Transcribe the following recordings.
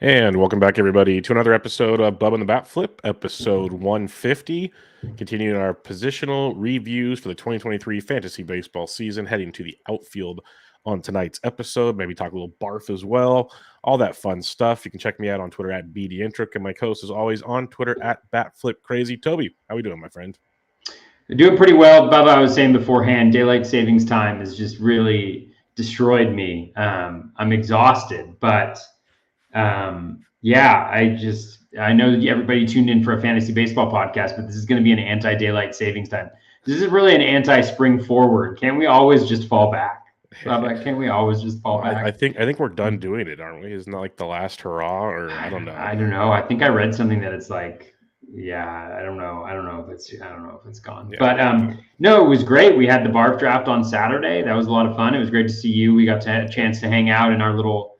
And welcome back, everybody, to another episode of Bubba and the BatFlip, episode 150. Continuing our positional reviews for the 2023 fantasy baseball season, heading to the outfield on tonight's episode. Maybe talk a little barf as well, all that fun stuff. You can check me out on Twitter at BDintric, and my co-host is always on Twitter at BatFlipCrazy. Toby, how we doing, my friend? Doing pretty well, Bubba. I was saying beforehand, daylight savings time has just really destroyed me. I'm exhausted, but yeah, I know that everybody tuned in for a fantasy baseball podcast, but this is going to be an anti-daylight savings time. This is really an anti-spring forward. Can't we always just fall back? Bubba, can't we always just fall back? I think we're done doing it, aren't we? Isn't that like the last hurrah, or I don't know. I don't know. I think I read something that it's like, yeah, I don't know if it's gone. Yeah. But no, it was great. We had the barf draft on Saturday. That was a lot of fun. It was great to see you. We got to have a chance to hang out in our little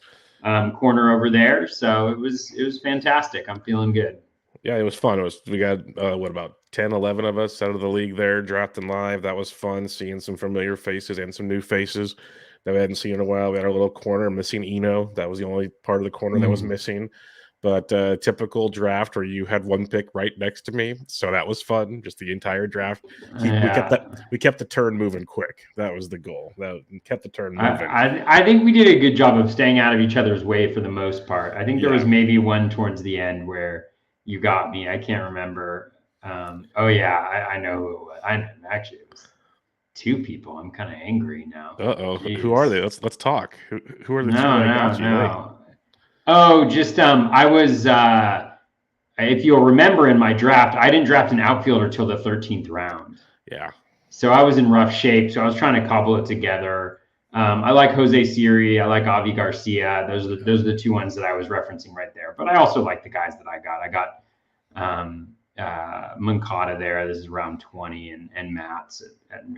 corner over there. So it was fantastic. I'm feeling good. Yeah, it was fun. We got about 10, 11 of us out of the league there drafting live. That was fun, seeing some familiar faces and some new faces that we hadn't seen in a while. We had our little corner missing Eno. That was the only part of the corner that was missing. But typical draft where you had one pick right next to me, so that was fun. Just the entire draft, we kept the turn moving quick. That was the goal. We kept the turn moving. I think we did a good job of staying out of each other's way for the most part. I think there was maybe one towards the end where you got me. I can't remember. Oh yeah, I know who it was. Actually, it was two people. I'm kind of angry now. Who are they? Let's talk. Who are the two that got you? Oh, just I was if you'll remember in my draft, I didn't draft an outfielder till the 13th round. Yeah. So I was in rough shape. So I was trying to cobble it together. I like Jose Siri. I like Avi Garcia. Those are the two ones that I was referencing right there. But I also like the guys that I got. I got Moncada there. This is round 20, and Matt's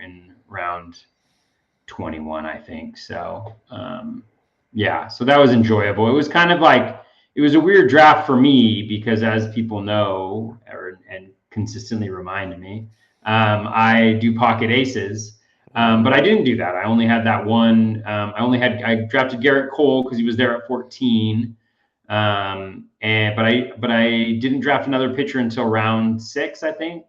in round 21, I think. So yeah, so that was enjoyable. It was kind of like, it was a weird draft for me because, as people know and consistently remind me, I do pocket aces, but I didn't do that. I only had that one. I drafted Garrett Cole because he was there at 14, but I didn't draft another pitcher until round 6, I think,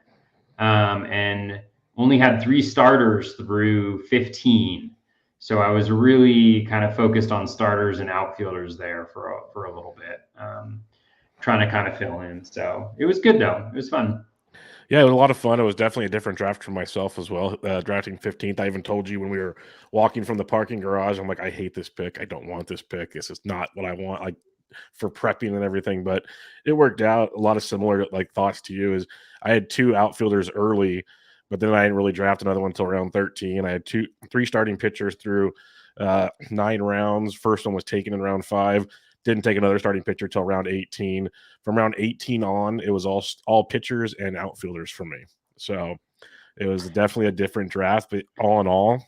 and only had 3 starters through 15. So I was really kind of focused on starters and outfielders there for a little bit, trying to kind of fill in. So it was good though. It was fun. Yeah, it was a lot of fun. It was definitely a different draft for myself as well. Drafting 15th, I even told you when we were walking from the parking garage, I'm like, I hate this pick. I don't want this pick. This is not what I want, like, for prepping and everything. But it worked out. A lot of similar thoughts to you. Is I had 2 outfielders early, but then I didn't really draft another one until round 13. I had 3 starting pitchers through 9 rounds. First one was taken in round 5. Didn't take another starting pitcher till round 18. From round 18 on, it was all pitchers and outfielders for me. So it was definitely a different draft. But all in all,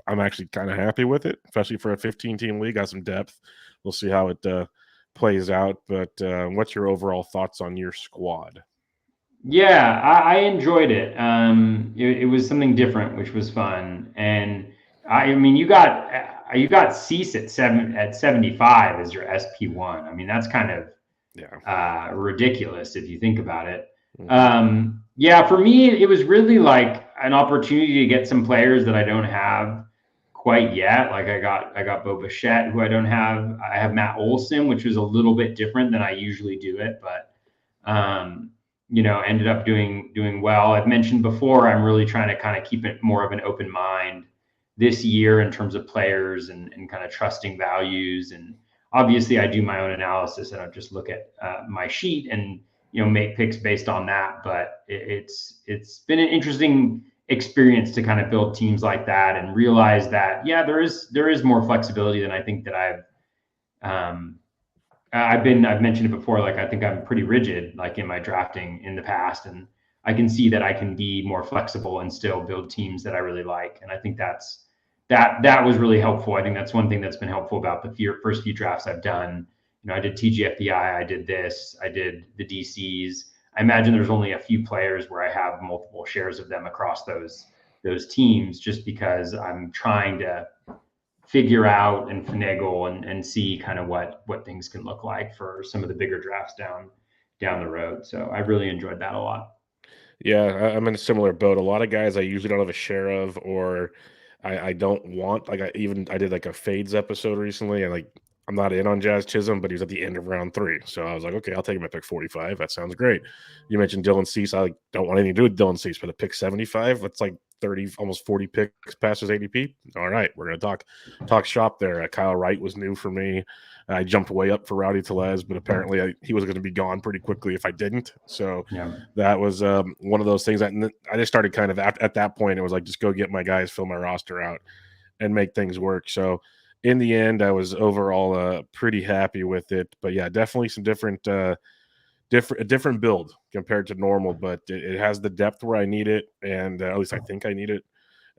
I'm actually kind of happy with it, especially for a 15-team league. Got some depth. We'll see how it plays out. But what's your overall thoughts on your squad? Yeah, I enjoyed it. It was something different, which was fun. And I mean, you got Cease at 75 as your SP1. I mean, that's kind of ridiculous if you think about it. Yeah, for me, it was really like an opportunity to get some players that I don't have quite yet. Like I got Bo Bichette, who I don't have. I have Matt Olson, which was a little bit different than I usually do it, but ended up doing well. I've mentioned before, I'm really trying to kind of keep it more of an open mind this year in terms of players and kind of trusting values. And obviously I do my own analysis. I don't just look at my sheet and, make picks based on that. But it's been an interesting experience to kind of build teams like that and realize that, yeah, there is more flexibility than I think that I've mentioned it before. Like, I think I'm pretty rigid, like in my drafting in the past, and I can see that I can be more flexible and still build teams that I really like. And I think that was really helpful. I think that's one thing that's been helpful about the first few drafts I've done. I did TGFBI, I did this, I did the DCs. I imagine there's only a few players where I have multiple shares of them across those teams, just because I'm trying to figure out and finagle and see kind of what things can look like for some of the bigger drafts down the road. So I really enjoyed that a lot. Yeah, I'm in a similar boat. A lot of guys I usually don't have a share of, or I don't want. Like I did like a fades episode recently, and like I'm not in on Jazz Chisholm, but he was at the end of round 3, so I was like, okay, I'll take him at pick 45. That sounds great. You mentioned Dylan Cease. I like, don't want anything to do with Dylan Cease, but at pick 75, that's like 30, almost 40 picks past his ADP. All right, we're gonna talk shop there. Kyle Wright was new for me. I jumped way up for Rowdy Tellez, but apparently he was going to be gone pretty quickly if I didn't. So Yeah. that was one of those things that I just started kind of at that point. It was like, just go get my guys, fill my roster out, and make things work. So in the end, I was overall pretty happy with it. But yeah, definitely some a different build compared to normal, but it has the depth where I need it, and at least I think I need it.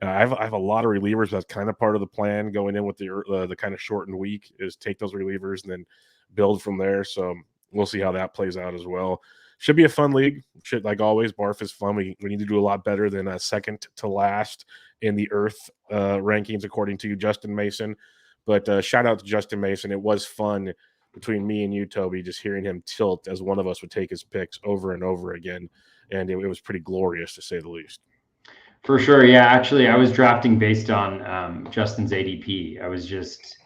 I have a lot of relievers. That's kind of part of the plan going in with the kind of shortened week, is take those relievers and then build from there. So we'll see how that plays out as well. Should be a fun league. Should, like always, Barf is fun. We need to do a lot better than second to last in the Earth rankings, according to Justin Mason. But shout out to Justin Mason. It was fun between me and you, Toby, just hearing him tilt as one of us would take his picks over and over again. And it was pretty glorious, to say the least. For sure. Yeah. Actually, I was drafting based on Justin's ADP. I was just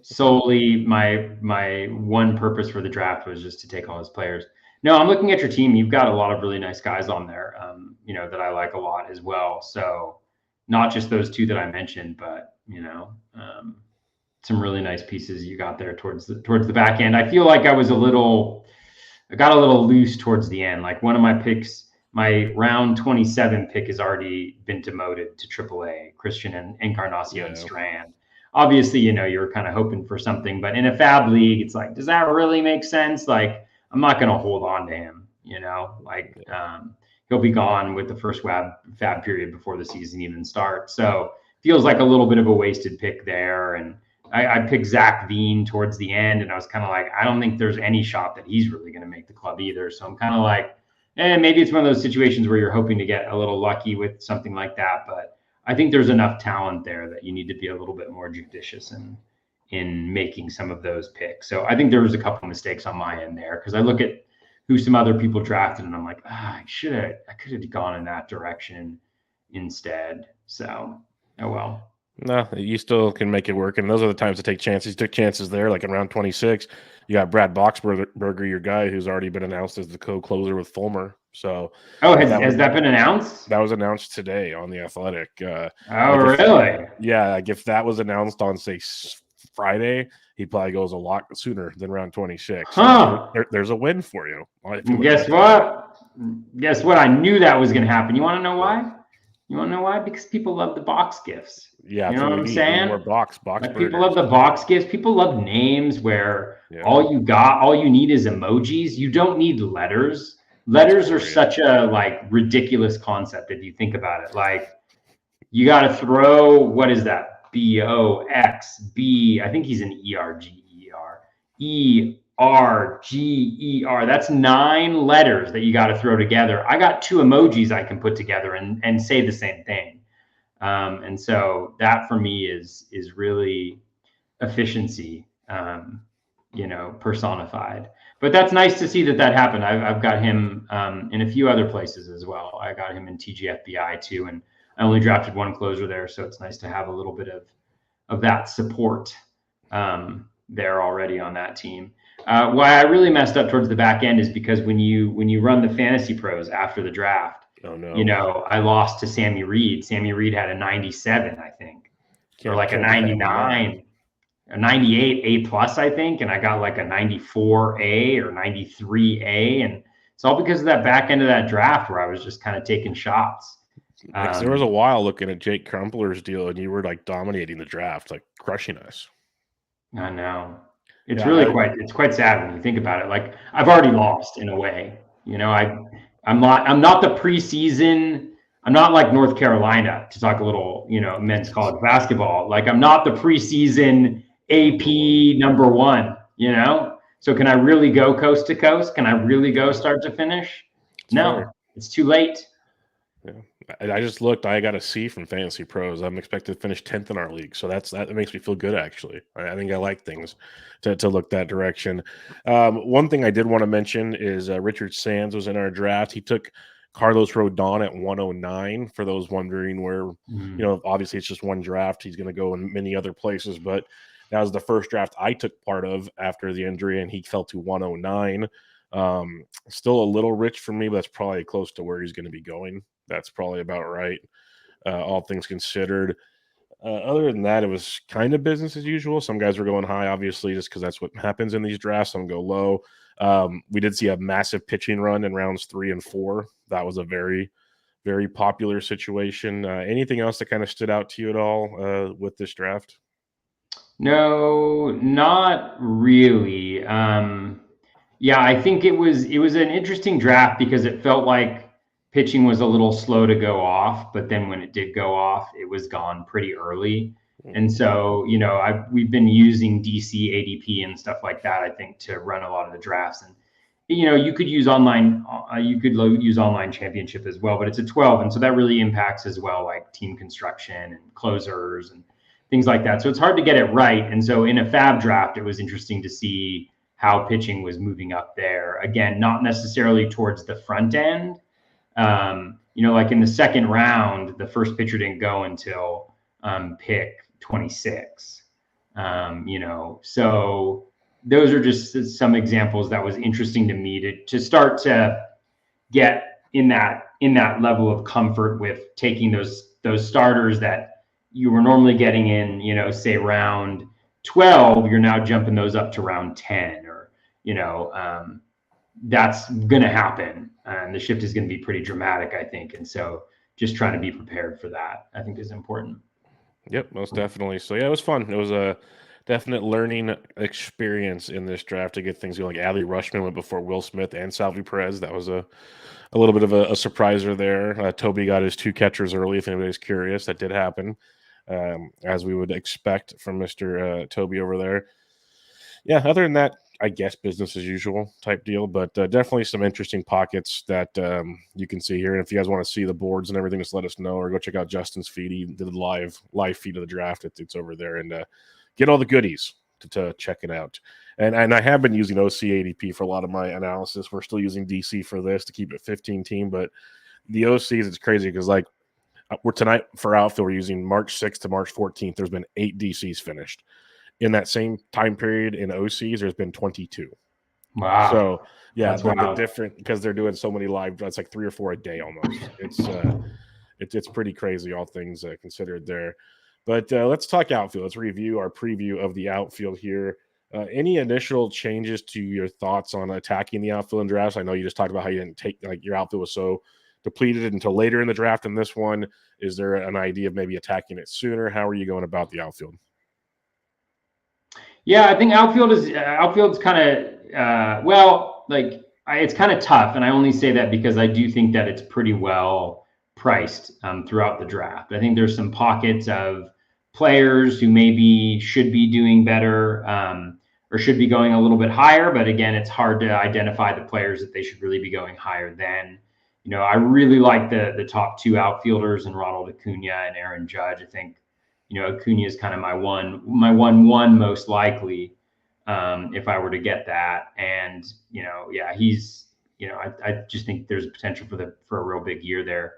solely my one purpose for the draft was just to take all his players. No, I'm looking at your team. You've got a lot of really nice guys on there, that I like a lot as well. So not just those two that I mentioned, but some really nice pieces you got there towards the back end. I feel like I got a little loose towards the end. Like one of my picks, my round 27 pick has already been demoted to AAA, Christian and Encarnacion Strand. Obviously, you were kind of hoping for something, but in a fab league, it's like, does that really make sense? Like, I'm not going to hold on to him, he'll be gone with the first fab period before the season even starts. So feels like a little bit of a wasted pick there. And I picked Zach Veen towards the end, and I was kind of like, I don't think there's any shot that he's really going to make the club either. So I'm kind of like, maybe it's one of those situations where you're hoping to get a little lucky with something like that. But I think there's enough talent there that you need to be a little bit more judicious in making some of those picks. So I think there was a couple of mistakes on my end there, because I look at who some other people drafted and I'm like, I could have gone in that direction instead. So, oh well. No, you still can make it work, and those are the times to take chances. You took chances there, like in round 26. You got Brad Boxberger, your guy, who's already been announced as the co-closer with Fulmer. So, has that been announced? That was announced today on The Athletic. Really? Like if that was announced on, say, Friday, he probably goes a lot sooner than round 26. Huh. So there's a win for you. Guess what? I knew that was going to happen. You want to know why? Because people love the box gifts. Yeah, you know what I'm saying? More box like people love the box gifts. People love names where all you need is emojis. You don't need letters. Letters are such a ridiculous concept if you think about it. Like, you got to throw, what is that? BOXB. I think he's an ERGER. ERGER. That's 9 letters that you got to throw together. I got 2 emojis I can put together and say the same thing. And so that for me is really efficiency, personified. But that's nice to see that happened. I've got him in a few other places as well. I got him in TGFBI too, and I only drafted 1 closer there, so it's nice to have a little bit of that support there already on that team. Why I really messed up towards the back end is because when you run the fantasy pros after the draft, oh no, I lost to Sammy Reed. Sammy Reed had a 97, I think, or like a 99, a 98 A+, I think, and I got like a 94 A or 93 A, and it's all because of that back end of that draft where I was just kind of taking shots. There was a while looking at Jake Crumpler's deal, and you were like dominating the draft, like crushing us. I know. It's it's quite sad when you think about it. Like, I've already lost in a way. I'm not the preseason. I'm not like North Carolina, to talk a little, men's college basketball. Like, I'm not the preseason AP number 1, So can I really go coast to coast? Can I really go start to finish? No, it's too late. Yeah. I just looked. I got a C from Fantasy Pros. I'm expected to finish 10th in our league, so that makes me feel good. Actually, I think I like things to look that direction. One thing I did want to mention is Richard Sands was in our draft. He took Carlos Rodon at 109. For those wondering where, obviously it's just one draft. He's going to go in many other places, but that was the first draft I took part of after the injury, and he fell to 109. Still a little rich for me, but that's probably close to where he's going to be going. That's probably about right, all things considered. Other than that, it was kind of business as usual. Some guys were going high, obviously, just because that's what happens in these drafts. Some go low. We did see a massive pitching run in rounds 3 and 4. That was a very, very popular situation. Anything else that kind of stood out to you at all with this draft? No, not really. Yeah, I think it was an interesting draft because it felt like pitching was a little slow to go off, but then when it did go off, it was gone pretty early. And so, we've been using DC ADP and stuff like that, I think, to run a lot of the drafts. And you could use use online championship as well, but it's a 12, and so that really impacts as well, like team construction and closers and things like that. So it's hard to get it right. And so in a fab draft, it was interesting to see how pitching was moving up there. Again, not necessarily towards the front end. Like in the second round, the first pitcher didn't go until pick 26. So those are just some examples that was interesting to me to start to get in that level of comfort with taking those starters that you were normally getting in, say round 12, you're now jumping those up to round 10, or that's going to happen, and the shift is going to be pretty dramatic, I think. And so just trying to be prepared for that, I think, is important. Yep, most definitely. So yeah, it was fun. It was a definite learning experience in this draft to get things going. Like Adley Rushman went before Will Smith and Salvi Perez. That was a little bit of a surpriser there. Toby got his 2 catchers early, if anybody's curious. That did happen, as we would expect from Mr. Toby over there. Yeah, other than that, I guess business as usual type deal, but definitely some interesting pockets that you can see here. And if you guys want to see the boards and everything, just let us know, or go check out Justin's feed. He did the live feed of the draft. It's over there, and get all the goodies to check it out. And I have been using OC ADP for a lot of my analysis. We're still using DC for this to keep it 15 team, but the OCs, it's crazy because we're tonight for outfield, we're using March 6th to March 14th. There's been 8 DCs finished. In that same time period in OCs, there's been 22. Wow. So yeah, That's the different, because they're doing so many live. It's like 3 or 4 a day almost. It's pretty crazy, all things considered there. But let's talk outfield. Let's review our preview of the outfield here. Any initial changes to your thoughts on attacking the outfield in drafts? I know you just talked about how you didn't take, like, your outfield was so depleted until later in the draft. In this one, is there an idea of maybe attacking it sooner? How are you going about the outfield? Yeah, I think outfield's kind of it's kind of tough, and I only say that because I do think that it's pretty well priced throughout the draft. I think there's some pockets of players who maybe should be doing better, or should be going a little bit higher, but again, it's hard to identify the players that they should really be going higher than. I really like the top 2 outfielders in Ronald Acuna and Aaron Judge. I think Acuna is kind of my one most likely, if I were to get that. And he's I just think there's potential for a real big year there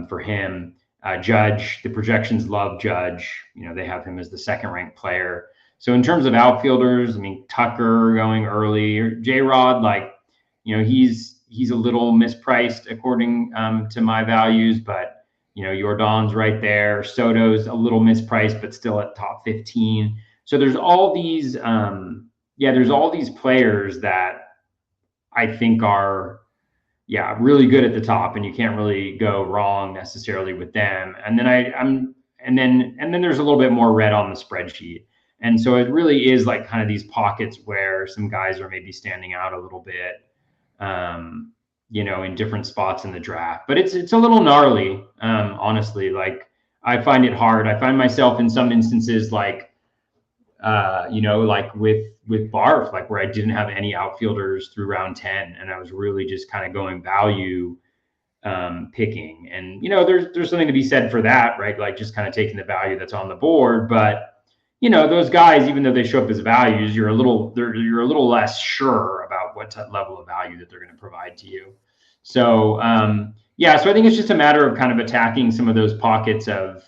for him. Judge, the projections love Judge. They have him as the 2nd ranked player. So in terms of outfielders, I mean, Tucker going early, or J-Rod, he's a little mispriced according to my values, but Jordan's right there. Soto's a little mispriced, but still at top 15. So there's all these, there's all these players that I think are, really good at the top, and you can't really go wrong necessarily with them. And then and then there's a little bit more red on the spreadsheet. And so it really is like kind of these pockets where some guys are maybe standing out a little bit. In different spots in the draft, but it's a little gnarly. Honestly, like, I find it hard. I find myself in some instances, like with Barf, like where I didn't have any outfielders through round 10, and I was really just kind of going value, picking. And, there's something to be said for that, right? Like just kind of taking the value that's on the board. But, those guys, even though they show up as values, you're a little less sure about what level of value that they're going to provide to you. So, so I think it's just a matter of kind of attacking some of those pockets of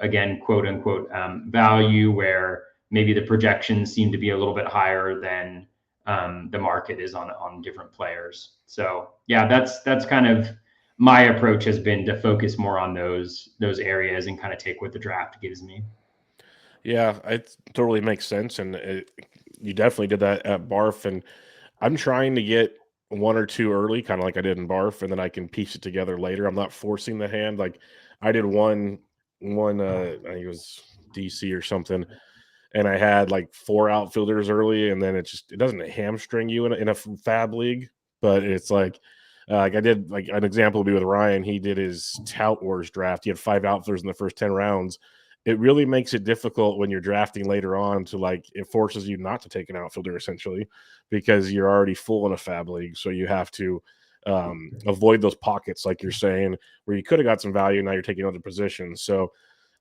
again, quote unquote, value, where maybe the projections seem to be a little bit higher than the market is on different players. So yeah, that's kind of my approach has been to focus more on those areas and kind of take what the draft gives me. Yeah, it totally makes sense, and you definitely did that at Barf, and I'm trying to get one or two early, kind of like I did in Barf, and then I can piece it together later. I'm not forcing the hand. Like I did one I think it was DC or something, and I had like four outfielders early, and then it doesn't hamstring you in a fab league, but it's like I did like an example would be with Ryan. He did his Tout Wars draft. He had five outfielders in the first 10 rounds. It really makes it difficult when you're drafting later on to like it forces you not to take an outfielder essentially because you're already full in a fab league. So you have to avoid those pockets, like you're saying, where you could have got some value. Now you're taking other positions. So,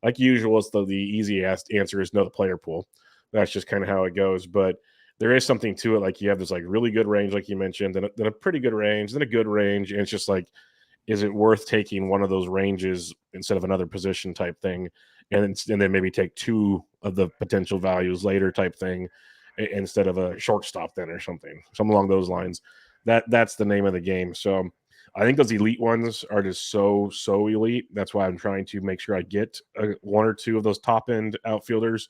like usual, it's the easy answer is know the player pool. That's just kind of how it goes. But there is something to it. Like you have this like really good range, like you mentioned, then a pretty good range, then a good range, and it's just like, is it worth taking one of those ranges instead of another position type thing, and then maybe take two of the potential values later type thing instead of a shortstop then or something along those lines. That's the name of the game. So I think those elite ones are just so elite. That's why I'm trying to make sure I get one or two of those top end outfielders,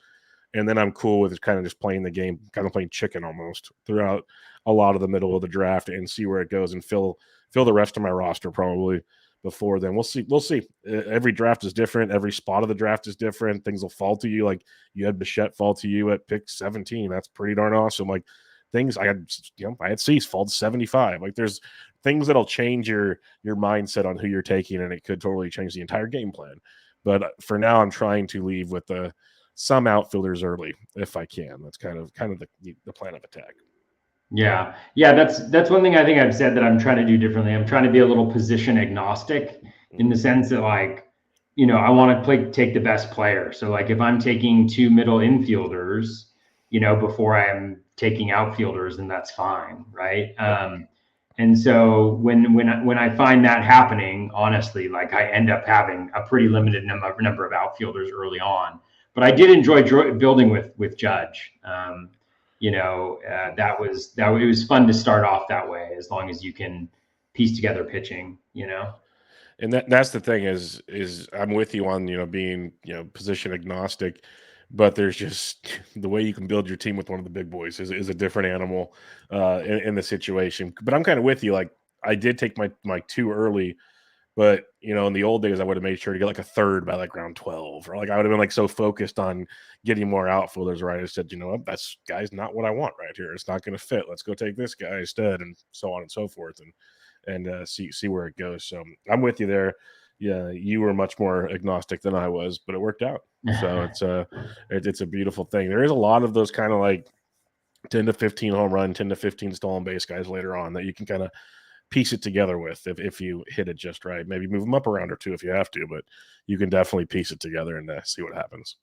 and then I'm cool with kind of just playing the game, kind of playing chicken almost throughout a lot of the middle of the draft and see where it goes and fill the rest of my roster probably before then. We'll see. We'll see. Every draft is different. Every spot of the draft is different. Things will fall to you. Like you had Bichette fall to you at pick 17. That's pretty darn awesome. Like things I had Cease fall to 75. Like there's things that'll change your mindset on who you're taking, and it could totally change the entire game plan. But for now, I'm trying to leave with some outfielders early if I can. That's kind of the plan of attack. Yeah. That's one thing I think I've said that I'm trying to do differently. I'm trying to be a little position agnostic in the sense that like, I want to take the best player. So like if I'm taking two middle infielders, before I'm taking outfielders, then that's fine, right? And so when I find that happening, honestly, like I end up having a pretty limited number of outfielders early on. But I did enjoy building with Judge. It was fun to start off that way, as long as you can piece together pitching. And that's the thing is I'm with you on being position agnostic, but there's just the way you can build your team with one of the big boys is a different animal in the situation. But I'm kind of with you. Like I did take my two early, but in the old days I would have made sure to get like a third by like round 12, or like I would have been like so focused on getting more outfielders, right? I said, what, that's guy's not what I want right here. It's not going to fit. Let's go take this guy instead, and so on and so forth. And see where it goes. So I'm with you there. Yeah, you were much more agnostic than I was, but it worked out. So it's a beautiful thing. There is a lot of those kind of like 10 to 15 home run, 10 to 15 stolen base guys later on that you can kind of piece it together with if you hit it just right. Maybe move them up a round or two if you have to, but you can definitely piece it together and see what happens.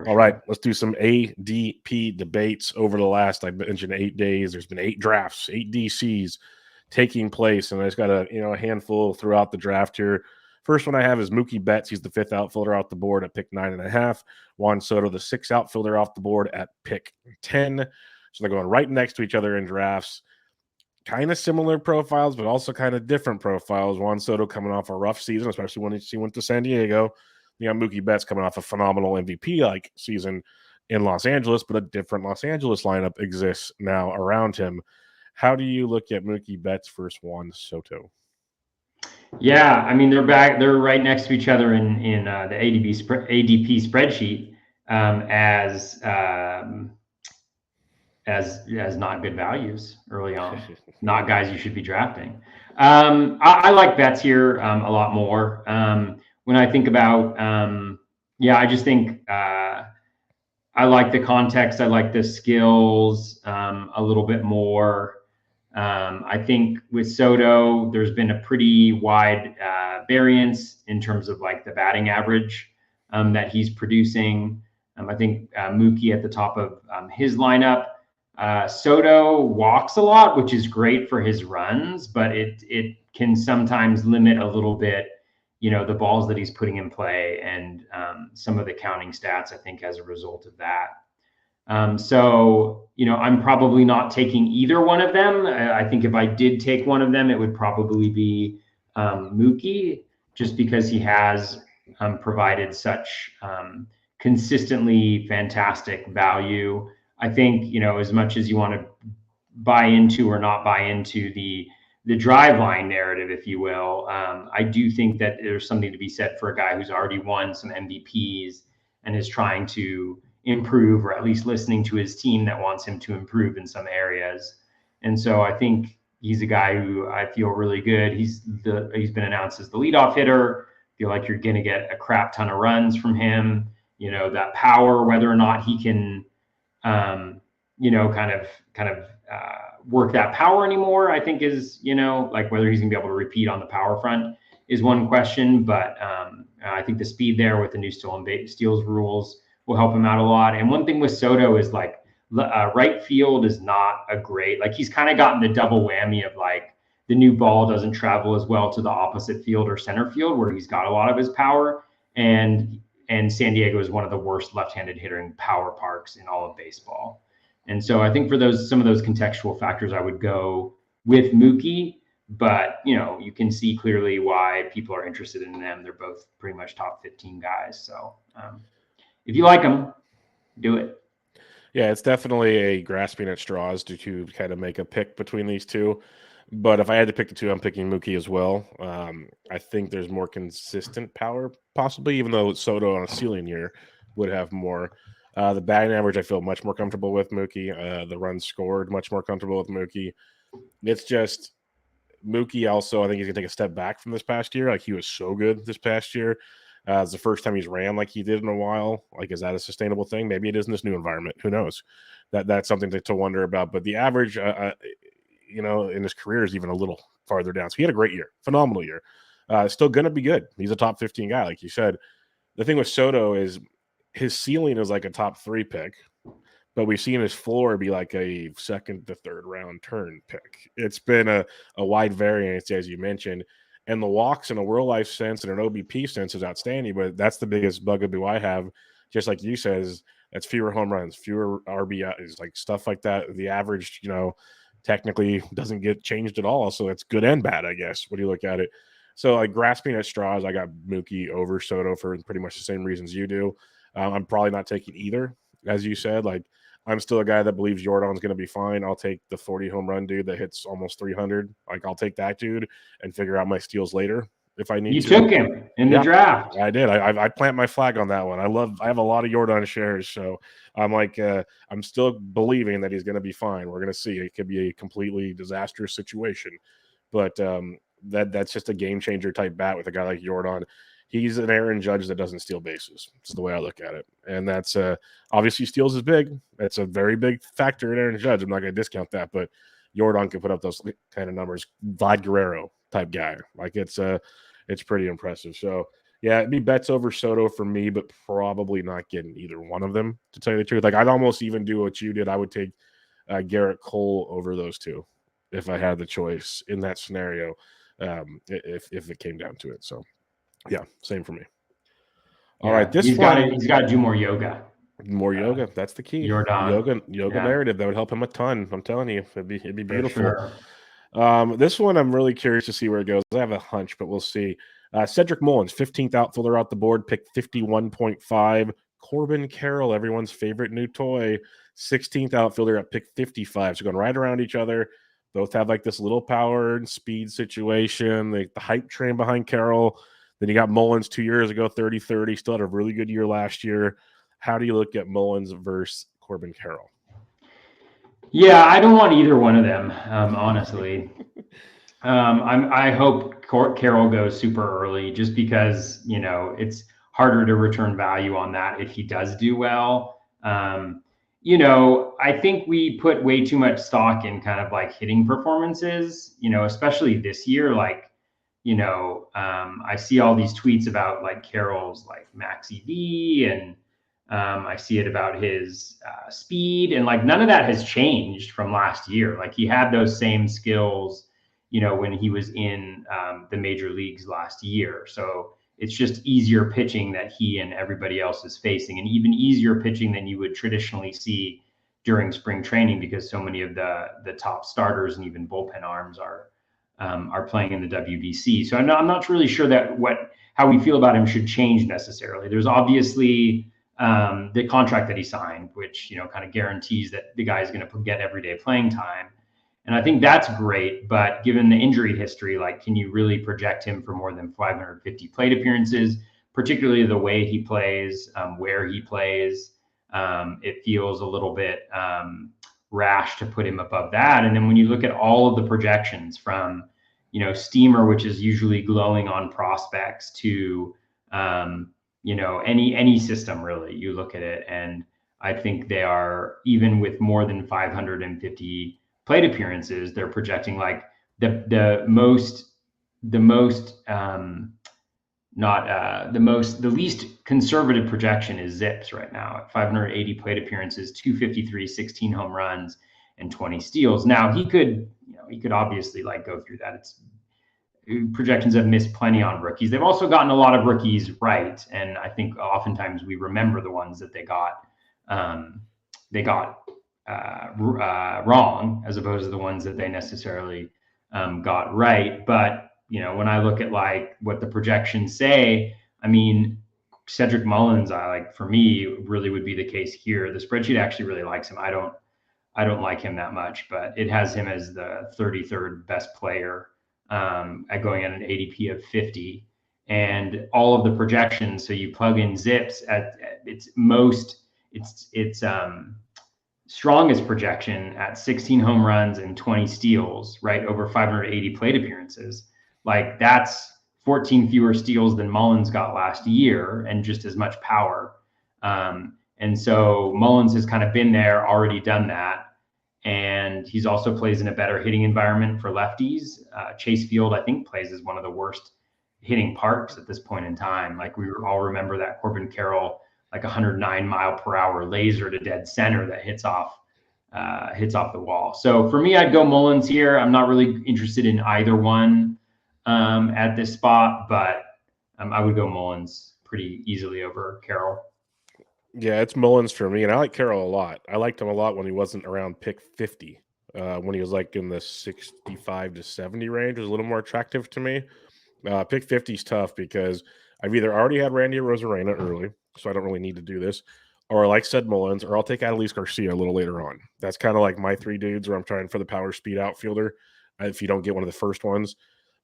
All right, let's do some ADP debates over the last, I mentioned 8 days. There's been 8 drafts, 8 DCs taking place, and I just got a handful throughout the draft here. First one I have is Mookie Betts. He's the 5th outfielder off the board at pick 9.5. Juan Soto, the 6th outfielder off the board at pick 10. So they're going right next to each other in drafts. Kind of similar profiles, but also kind of different profiles. Juan Soto coming off a rough season, especially when he went to San Diego. You got Mookie Betts coming off a phenomenal MVP-like season in Los Angeles, but a different Los Angeles lineup exists now around him. How do you look at Mookie Betts versus Juan Soto? Yeah, I mean they're back. They're right next to each other in the ADP spreadsheet as not good values early on, not guys you should be drafting. I like Betts here a lot more. When I think about, I just think I like the context. I like the skills a little bit more. I think with Soto, there's been a pretty wide variance in terms of like the batting average that he's producing. I think Mookie at the top of his lineup. Soto walks a lot, which is great for his runs, but it can sometimes limit a little bit, the balls that he's putting in play and some of the counting stats, I think, as a result of that. So, I'm probably not taking either one of them. I think if I did take one of them, it would probably be Mookie, just because he has provided such consistently fantastic value. I think, as much as you want to buy into or not buy into the drive line narrative, if you will, I do think that there's something to be said for a guy who's already won some MVPs and is trying to improve, or at least listening to his team that wants him to improve in some areas. And so I think he's a guy who I feel really good. He's been announced as the leadoff hitter. I feel like you're going to get a crap ton of runs from him. That power, whether or not he can, kind of work that power anymore, I think is, like whether he's gonna be able to repeat on the power front is one question. But I think the speed there with the new steals rules will help him out a lot. And one thing with Soto is like right field is not a great, like he's kind of gotten the double whammy of like the new ball doesn't travel as well to the opposite field or center field where he's got a lot of his power. And San Diego is one of the worst left-handed hitting power parks in all of baseball. And so I think for some of those contextual factors, I would go with Mookie, but you can see clearly why people are interested in them. They're both pretty much top 15 guys. So if you like them, do it. Yeah, it's definitely a grasping at straws to kind of make a pick between these two. But if I had to pick the two, I'm picking Mookie as well. I think there's more consistent power, possibly, even though Soto on a ceiling year would have more. The batting average, I feel much more comfortable with Mookie. The runs scored, much more comfortable with Mookie. It's just Mookie also, I think he's going to take a step back from this past year. Like, he was so good this past year. It's the first time he's ran like he did in a while. Like, is that a sustainable thing? Maybe it is in this new environment. Who knows? That's something to wonder about. But the average, in his career is even a little farther down. So he had a great year, phenomenal year. Still going to be good. He's a top 15 guy, like you said. The thing with Soto is his ceiling is like a top 3 pick, but we've seen his floor be like a second to third round turn pick. It's been a wide variance, as you mentioned. And the walks in a real life sense and an OBP sense is outstanding, but that's the biggest bugaboo I have. Just like you said, that's fewer home runs, fewer RBIs, like stuff like that. The average, technically doesn't get changed at all. So it's good and bad, I guess, when you look at it. So like grasping at straws, I got Mookie over Soto for pretty much the same reasons you do. I'm probably not taking either, as you said. Like, I'm still a guy that believes Jordan's going to be fine. I'll take the 40 home run dude that hits almost 300. Like, I'll take that dude and figure out my steals later if I need to. You took him in the draft. I did. I plant my flag on that one. I have a lot of Jordan shares, so I'm like, I'm still believing that he's going to be fine. We're going to see. It could be a completely disastrous situation, but that's just a game changer type bat with a guy like Jordan. He's an Aaron Judge that doesn't steal bases. That's the way I look at it. And that's obviously steals is big. That's a very big factor in Aaron Judge. I'm not going to discount that, but Jordan can put up those kind of numbers. Vlad Guerrero type guy. Like, it's pretty impressive. So yeah, it'd be bets over Soto for me, but probably not getting either one of them, to tell you the truth. Like, I'd almost even do what you did. I would take Garrett Cole over those two if I had the choice in that scenario, if it came down to it. So yeah, same for me. All right, he's got to do more yoga. More yoga, that's the key. Jordan. Yoga narrative, that would help him a ton. I'm telling you, it'd be beautiful. Sure. This one I'm really curious to see where it goes. I have a hunch, but we'll see. Cedric Mullins, 15th outfielder out the board, picked 51.5. Corbin Carroll, everyone's favorite new toy, 16th outfielder at pick 55. So going right around each other. Both have like this little power and speed situation. The hype train behind Carroll. Then you got Mullins 2 years ago, 30-30. Still had a really good year last year. How do you look at Mullins versus Corbin Carroll? Yeah, I don't want either one of them, honestly. I hope Carroll goes super early, just because it's harder to return value on that if he does do well. I think we put way too much stock in kind of like hitting performances, especially this year. Like, I see all these tweets about like Carroll's like max EV, and I see it about his speed, and like none of that has changed from last year. Like he had those same skills, when he was in the major leagues last year. So it's just easier pitching that he and everybody else is facing, and even easier pitching than you would traditionally see during spring training, because so many of the top starters and even bullpen arms are playing in the WBC. So I'm not really sure that how we feel about him should change necessarily. There's obviously the contract that he signed, which kind of guarantees that the guy is going to get everyday playing time. And I think that's great, but given the injury history, like, can you really project him for more than 550 plate appearances, particularly the way he plays, where he plays? It feels a little bit rash to put him above that. And then when you look at all of the projections from, Steamer, which is usually glowing on prospects, to, any system really, you look at it, and I think they are, even with more than 550 plate appearances, they're projecting like the least conservative projection is Zips right now at 580 plate appearances, 253, 16 home runs, and 20 steals. Now he could obviously like go through that. It's projections have missed plenty on rookies. They've also gotten a lot of rookies right, and I think oftentimes we remember the ones that they got wrong, as opposed to the ones that they necessarily got right. But when I look at like what the projections say, I mean, Cedric Mullins, for me, really would be the case here. The spreadsheet actually really likes him. I don't like him that much, but it has him as the 33rd best player at going at an ADP of 50, and all of the projections. So you plug in Zips at its strongest projection at 16 home runs and 20 steals, right, over 580 plate appearances. Like, that's 14 fewer steals than Mullins got last year, and just as much power. And so Mullins has kind of been there, already done that. And he's also plays in a better hitting environment for lefties. Chase Field, I think, plays as one of the worst hitting parks at this point in time. Like, we all remember that Corbin Carroll, like 109-mile-per-hour laser to dead center that hits off the wall. So for me, I'd go Mullins here. I'm not really interested in either one at this spot, but I would go Mullins pretty easily over Carroll. Yeah, it's Mullins for me, and I like Carroll a lot. I liked him a lot when he wasn't around pick 50. When he was like in the 65 to 70 range, was a little more attractive to me. Pick 50 is tough because I've either already had Randy Rosarena early, so I don't really need to do this, or I like Ced Mullins, or I'll take Adolis Garcia a little later on. That's kind of like my three dudes where I'm trying for the power speed outfielder if you don't get one of the first ones.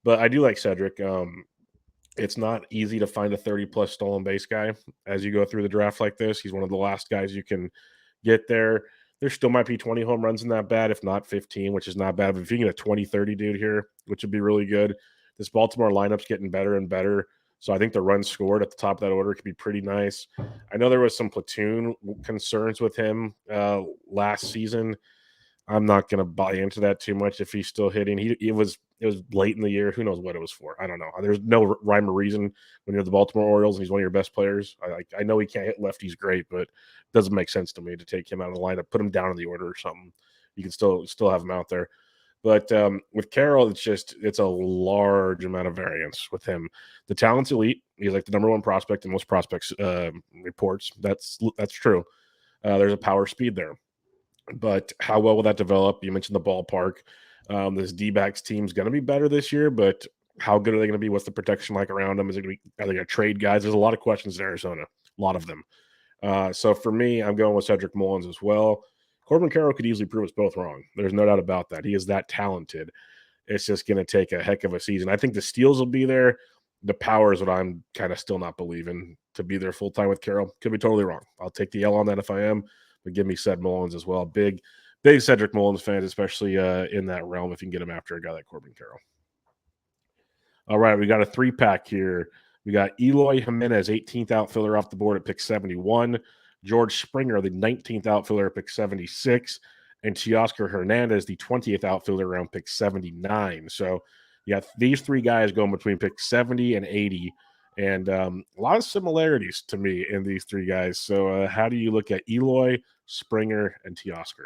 But I do like Cedric. It's not easy to find a 30-plus stolen base guy as you go through the draft like this. He's one of the last guys you can get there. There still might be 20 home runs in that bat, if not 15, which is not bad. But if you get a 20-30 dude here, which would be really good. This Baltimore lineup's getting better and better. So I think the runs scored at the top of that order could be pretty nice. I know there was some platoon concerns with him last season. I'm not going to buy into that too much if he's still hitting. It was late in the year. Who knows what it was for? I don't know. There's no rhyme or reason when you're the Baltimore Orioles and he's one of your best players. I know he can't hit lefties great, but it doesn't make sense to me to take him out of the lineup, put him down in the order or something. You can still have him out there. But with Carroll, it's a large amount of variance with him. The talent's elite. He's like the number one prospect in most prospects reports. That's true. There's a power speed there. But how well will that develop? You mentioned the ballpark. This D-backs team's going to be better this year, but how good are they going to be? What's the protection like around them? Are they going to trade guys? There's a lot of questions in Arizona, a lot of them. So for me, I'm going with Cedric Mullins as well. Corbin Carroll could easily prove us both wrong. There's no doubt about that. He is that talented. It's just going to take a heck of a season. I think the steals will be there. The power is what I'm kind of still not believing to be there full-time with Carroll. Could be totally wrong. I'll take the L on that if I am. But give me Ced Mullins as well. Big Cedric Mullins fans, especially in that realm, if you can get him after a guy like Corbin Carroll. All right, we got a 3-pack here. We got Eloy Jimenez, 18th outfielder off the board at pick 71. George Springer, the 19th outfielder, pick 76, and Teoscar Hernandez, the 20th outfielder, around pick 79. So, yeah, these three guys going between pick 70 and 80, and a lot of similarities to me in these three guys. So, how do you look at Eloy, Springer, and Teoscar?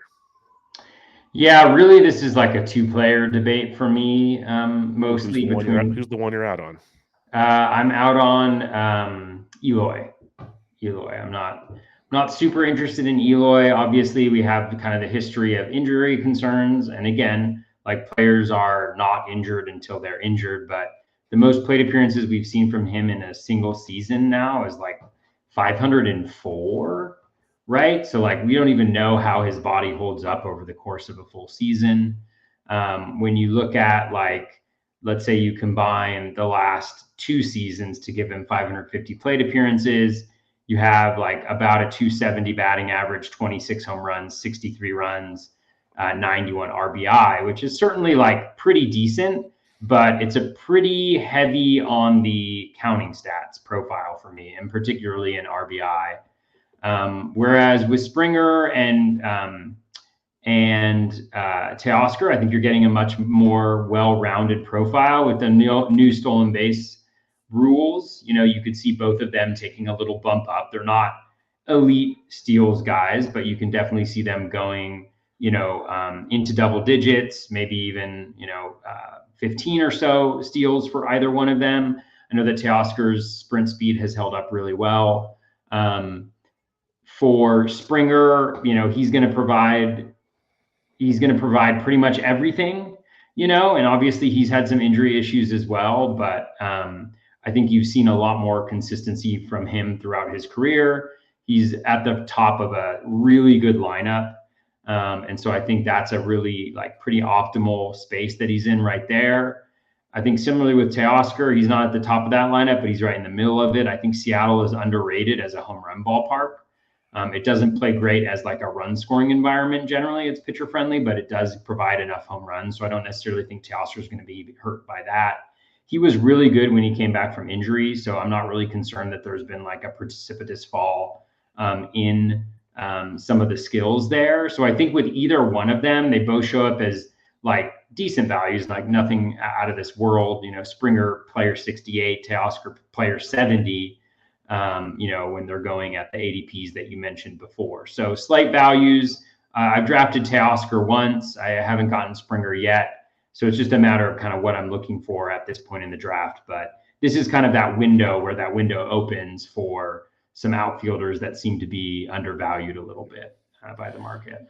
Yeah, really, this is like a two-player debate for me, Who's mostly the one you're out, between. who's the one you're out on? I'm out on Eloy. Eloy. I'm not super interested in Eloy. Obviously, we have kind of the history of injury concerns, and again, like players are not injured until they're injured. But the most plate appearances we've seen from him in a single season now is like 504, right? So like we don't even know how his body holds up over the course of a full season. When you look at like, let's say you combine the last two seasons to give him 550 plate appearances, you have like about a 270 batting average, 26 home runs, 63 runs, 91 RBI, which is certainly like pretty decent, but it's a pretty heavy on the counting stats profile for me, and particularly in RBI. Whereas with Springer and Teoscar, I think you're getting a much more well-rounded profile with the new stolen base rules. You know, you could see both of them taking a little bump up. They're not elite steals guys, but you can definitely see them going, into double digits, maybe even, 15 or so steals for either one of them. I know that Teoscar's sprint speed has held up really well. For Springer, he's going to provide pretty much everything, and obviously he's had some injury issues as well, but I think you've seen a lot more consistency from him throughout his career. He's at the top of a really good lineup. And so I think that's a really like pretty optimal space that he's in right there. I think similarly with Teoscar, he's not at the top of that lineup, but he's right in the middle of it. I think Seattle is underrated as a home run ballpark. It doesn't play great as like a run scoring environment. Generally, it's pitcher friendly, but it does provide enough home runs. So I don't necessarily think Teoscar is going to be hurt by that. He was really good when he came back from injury. So I'm not really concerned that there's been like a precipitous fall in some of the skills there. So I think with either one of them, they both show up as like decent values, like nothing out of this world. Springer player 68, Teoscar player 70. When they're going at the ADPs that you mentioned before. So slight values. I've drafted Teoscar once. I haven't gotten Springer yet. So it's just a matter of kind of what I'm looking for at this point in the draft. But this is kind of that window where that window opens for some outfielders that seem to be undervalued a little bit by the market.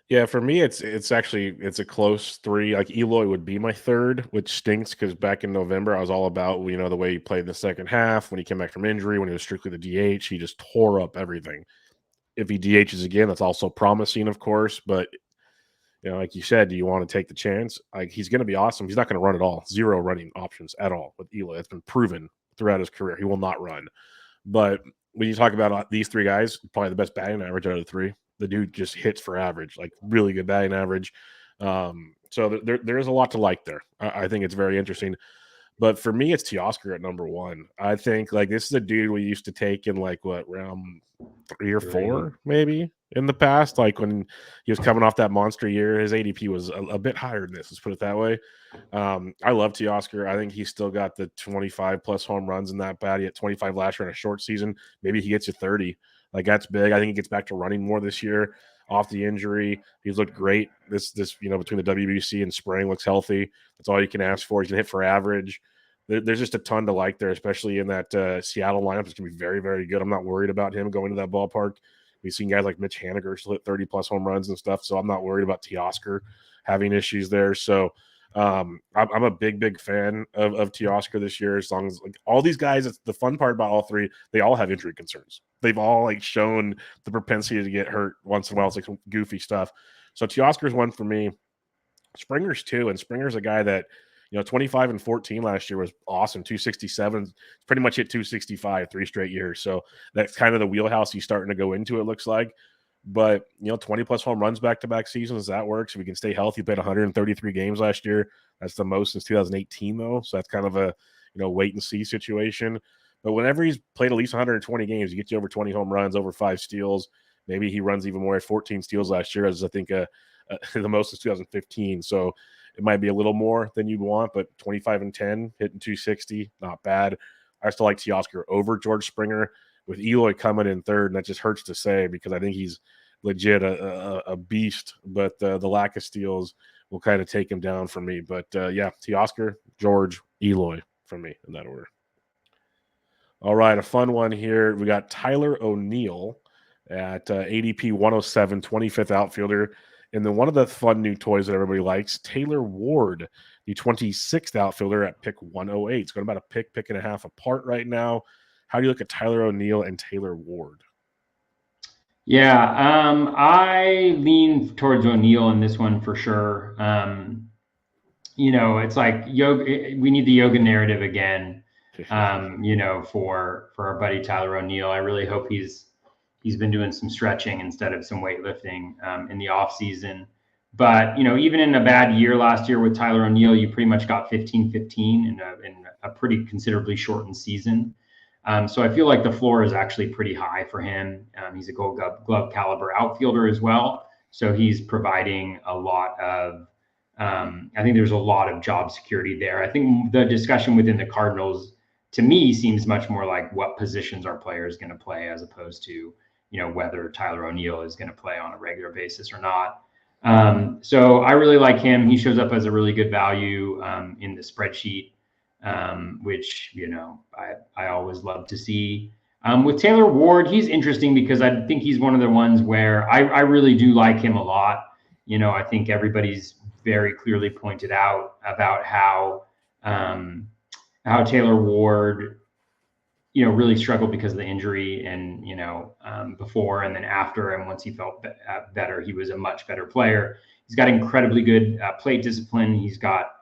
Yeah, for me, it's a close three. Like Eloy would be my third, which stinks because back in November I was all about the way he played in the second half when he came back from injury, when he was strictly the DH, he just tore up everything. If he DHs again, that's also promising, of course. But like you said, do you want to take the chance? Like he's going to be awesome. He's not going to run at all. Zero running options at all with Eloy. That's been proven throughout his career. He will not run. But when you talk about these three guys, probably the best batting average out of the three. The dude just hits for average, like really good batting average. So there is a lot to like there. I think it's very interesting. But for me, it's Teoscar at number one. I think like this is a dude we used to take in like what round 3 or 4 maybe in the past. Like when he was coming off that monster year, his ADP was a bit higher than this. Let's put it that way. I love Teoscar. I think he's still got the 25 plus home runs in that bat. He had 25 last year in a short season. Maybe he gets you 30. Like that's big. I think he gets back to running more this year off the injury. He's looked great. This between the WBC and spring looks healthy. That's all you can ask for. He's gonna hit for average. There's just a ton to like there, especially in that Seattle lineup. It's gonna be very, very good. I'm not worried about him going to that ballpark. We've seen guys like Mitch Haniger still hit 30 plus home runs and stuff, so I'm not worried about Teoscar having issues there. So I'm a big fan of Teoscar this year. As long as like all these guys, it's the fun part about all three. They all have injury concerns. They've all like shown the propensity to get hurt once in a while. It's like some goofy stuff. So Teoscar's one for me. Springer's two, and Springer's a guy that 25 and 14 last year was awesome. 267, pretty much hit 265 3 straight years. So that's kind of the wheelhouse he's starting to go into. It looks like. But 20 plus home runs back-to-back seasons, that works. If we can stay healthy, played 133 games last year. That's the most since 2018, though. So that's kind of a wait and see situation. But whenever he's played at least 120 games, he gets you over 20 home runs, over 5 steals. Maybe he runs even more at 14 steals last year, as I think the most is 2015. So it might be a little more than you'd want, but 25 and 10, hitting 260, not bad. I still like Teoscar over George Springer with Eloy coming in third, and that just hurts to say because I think he's legit a beast, but the lack of steals will kind of take him down for me. But yeah, Teoscar, George, Eloy for me in that order. All right, a fun one here. We got Tyler O'Neill at ADP 107, 25th outfielder. And then one of the fun new toys that everybody likes, Taylor Ward, the 26th outfielder at pick 108. It's going about a pick and a half apart right now. How do you look at Tyler O'Neill and Taylor Ward? Yeah, I lean towards O'Neill in this one for sure. It's like yoga. We need the yoga narrative again. For our buddy Tyler O'Neill. I really hope he's been doing some stretching instead of some weightlifting in the off season. But even in a bad year last year with Tyler O'Neill, you pretty much got 15-15 in a pretty considerably shortened season. So I feel like the floor is actually pretty high for him. He's a Gold Glove caliber outfielder as well, so he's providing a lot of. I think there's a lot of job security there. I think the discussion within the Cardinals, to me, seems much more like what positions our player is going to play, as opposed to whether Tyler O'Neill is going to play on a regular basis or not. So I really like him. He shows up as a really good value in the spreadsheet, which I always love to see. With Taylor Ward, he's interesting because I think he's one of the ones where I really do like him a lot. I think everybody's very clearly pointed out about how Taylor Ward, really struggled because of the injury, and before and then after, and once he felt better, he was a much better player. He's got incredibly good plate discipline. He's got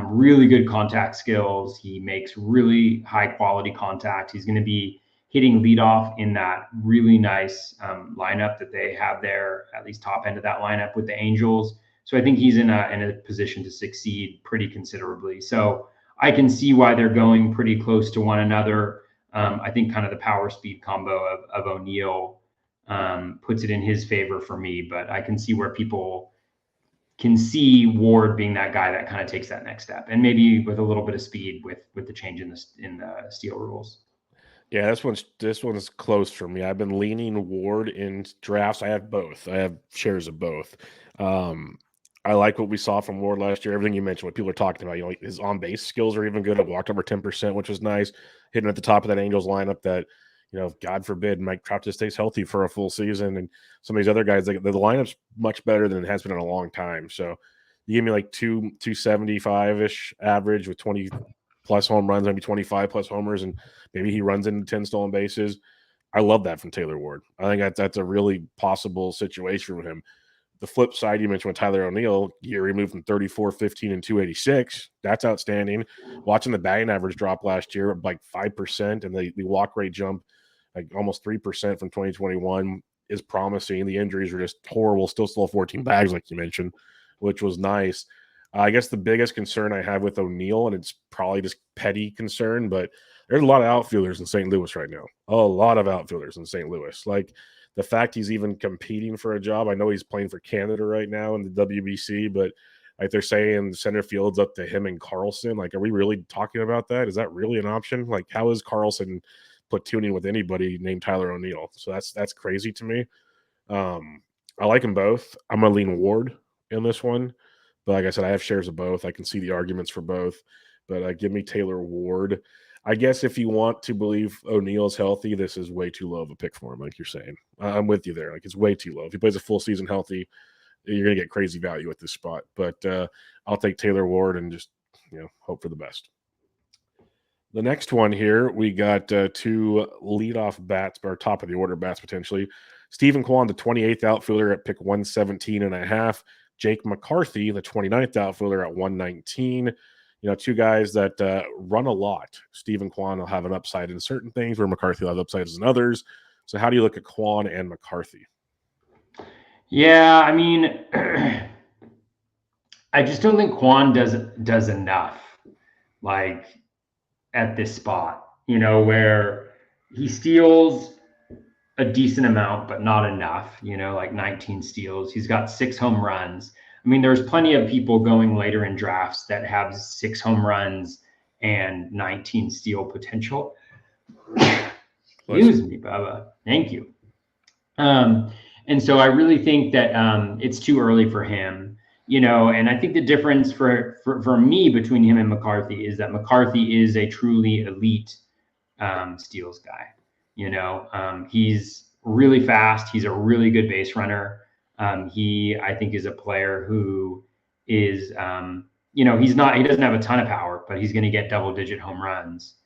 really good contact skills. He makes really high quality contact. He's going to be hitting leadoff in that really nice lineup that they have there, at least top end of that lineup with the Angels. So I think he's in a position to succeed pretty considerably. So I can see why they're going pretty close to one another. I think kind of the power speed combo of O'Neill puts it in his favor for me, but I can see where people can see Ward being that guy that kind of takes that next step, and maybe with a little bit of speed with the change in the steal rules. Yeah, this one's close for me. I've been leaning Ward in drafts. I have both. I have shares of both. I like what we saw from Ward last year. Everything you mentioned, what people are talking about, his on base skills are even good. I walked over 10%, which was nice. Hitting at the top of that Angels lineup that, God forbid, Mike Trout just stays healthy for a full season. And some of these other guys, the lineup's much better than it has been in a long time. So you give me like 275-ish average with 20 plus home runs, maybe 25 plus homers, and maybe he runs into 10 stolen bases. I love that from Taylor Ward. I think that's a really possible situation for him. The flip side, you mentioned with Tyler O'Neill, year removed from 34, 15, and 286. That's outstanding. Watching the batting average drop last year like 5%, and the walk rate jump like almost 3% from 2021 is promising. The injuries are just horrible. Still 14 bags, like you mentioned, which was nice. I guess the biggest concern I have with O'Neill, and it's probably just petty concern, but there's a lot of outfielders in St. Louis right now. A lot of outfielders in St. Louis. Like, the fact he's even competing for a job, I know he's playing for Canada right now in the WBC, but like they're saying center field's up to him and Carlson. Like, are we really talking about that? Is that really an option? Like, how is Carlson platooning with anybody named Tyler O'Neill? So that's crazy to me. I like them both. I'm gonna lean Ward in this one, but like I said, I have shares of both. I can see the arguments for both, but give me Taylor Ward. I guess if you want to believe O'Neill's healthy, this is way too low of a pick for him, like you're saying. I'm with you there. Like, it's way too low. If he plays a full season healthy, you're going to get crazy value at this spot. But I'll take Taylor Ward and just, hope for the best. The next one here, we got two leadoff bats, or top of the order bats potentially. Stephen Kwan, the 28th outfielder at pick 117.5. Jake McCarthy, the 29th outfielder at 119. Two guys that run a lot. Stephen Kwan will have an upside in certain things where McCarthy will have upsides in others. So how do you look at Kwan and McCarthy? Yeah, I mean, I just don't think Kwan does enough, like, at this spot. where he steals a decent amount, but not enough, like 19 steals. He's got 6 home runs. I mean, there's plenty of people going later in drafts that have 6 home runs and 19 steal potential. Excuse me, Bubba. Thank you. And so I really think that it's too early for him, and I think the difference for me between him and McCarthy is that McCarthy is a truly elite steals guy. He's really fast. He's a really good base runner. I think, is a player who is, he doesn't have a ton of power, but he's going to get double-digit home runs.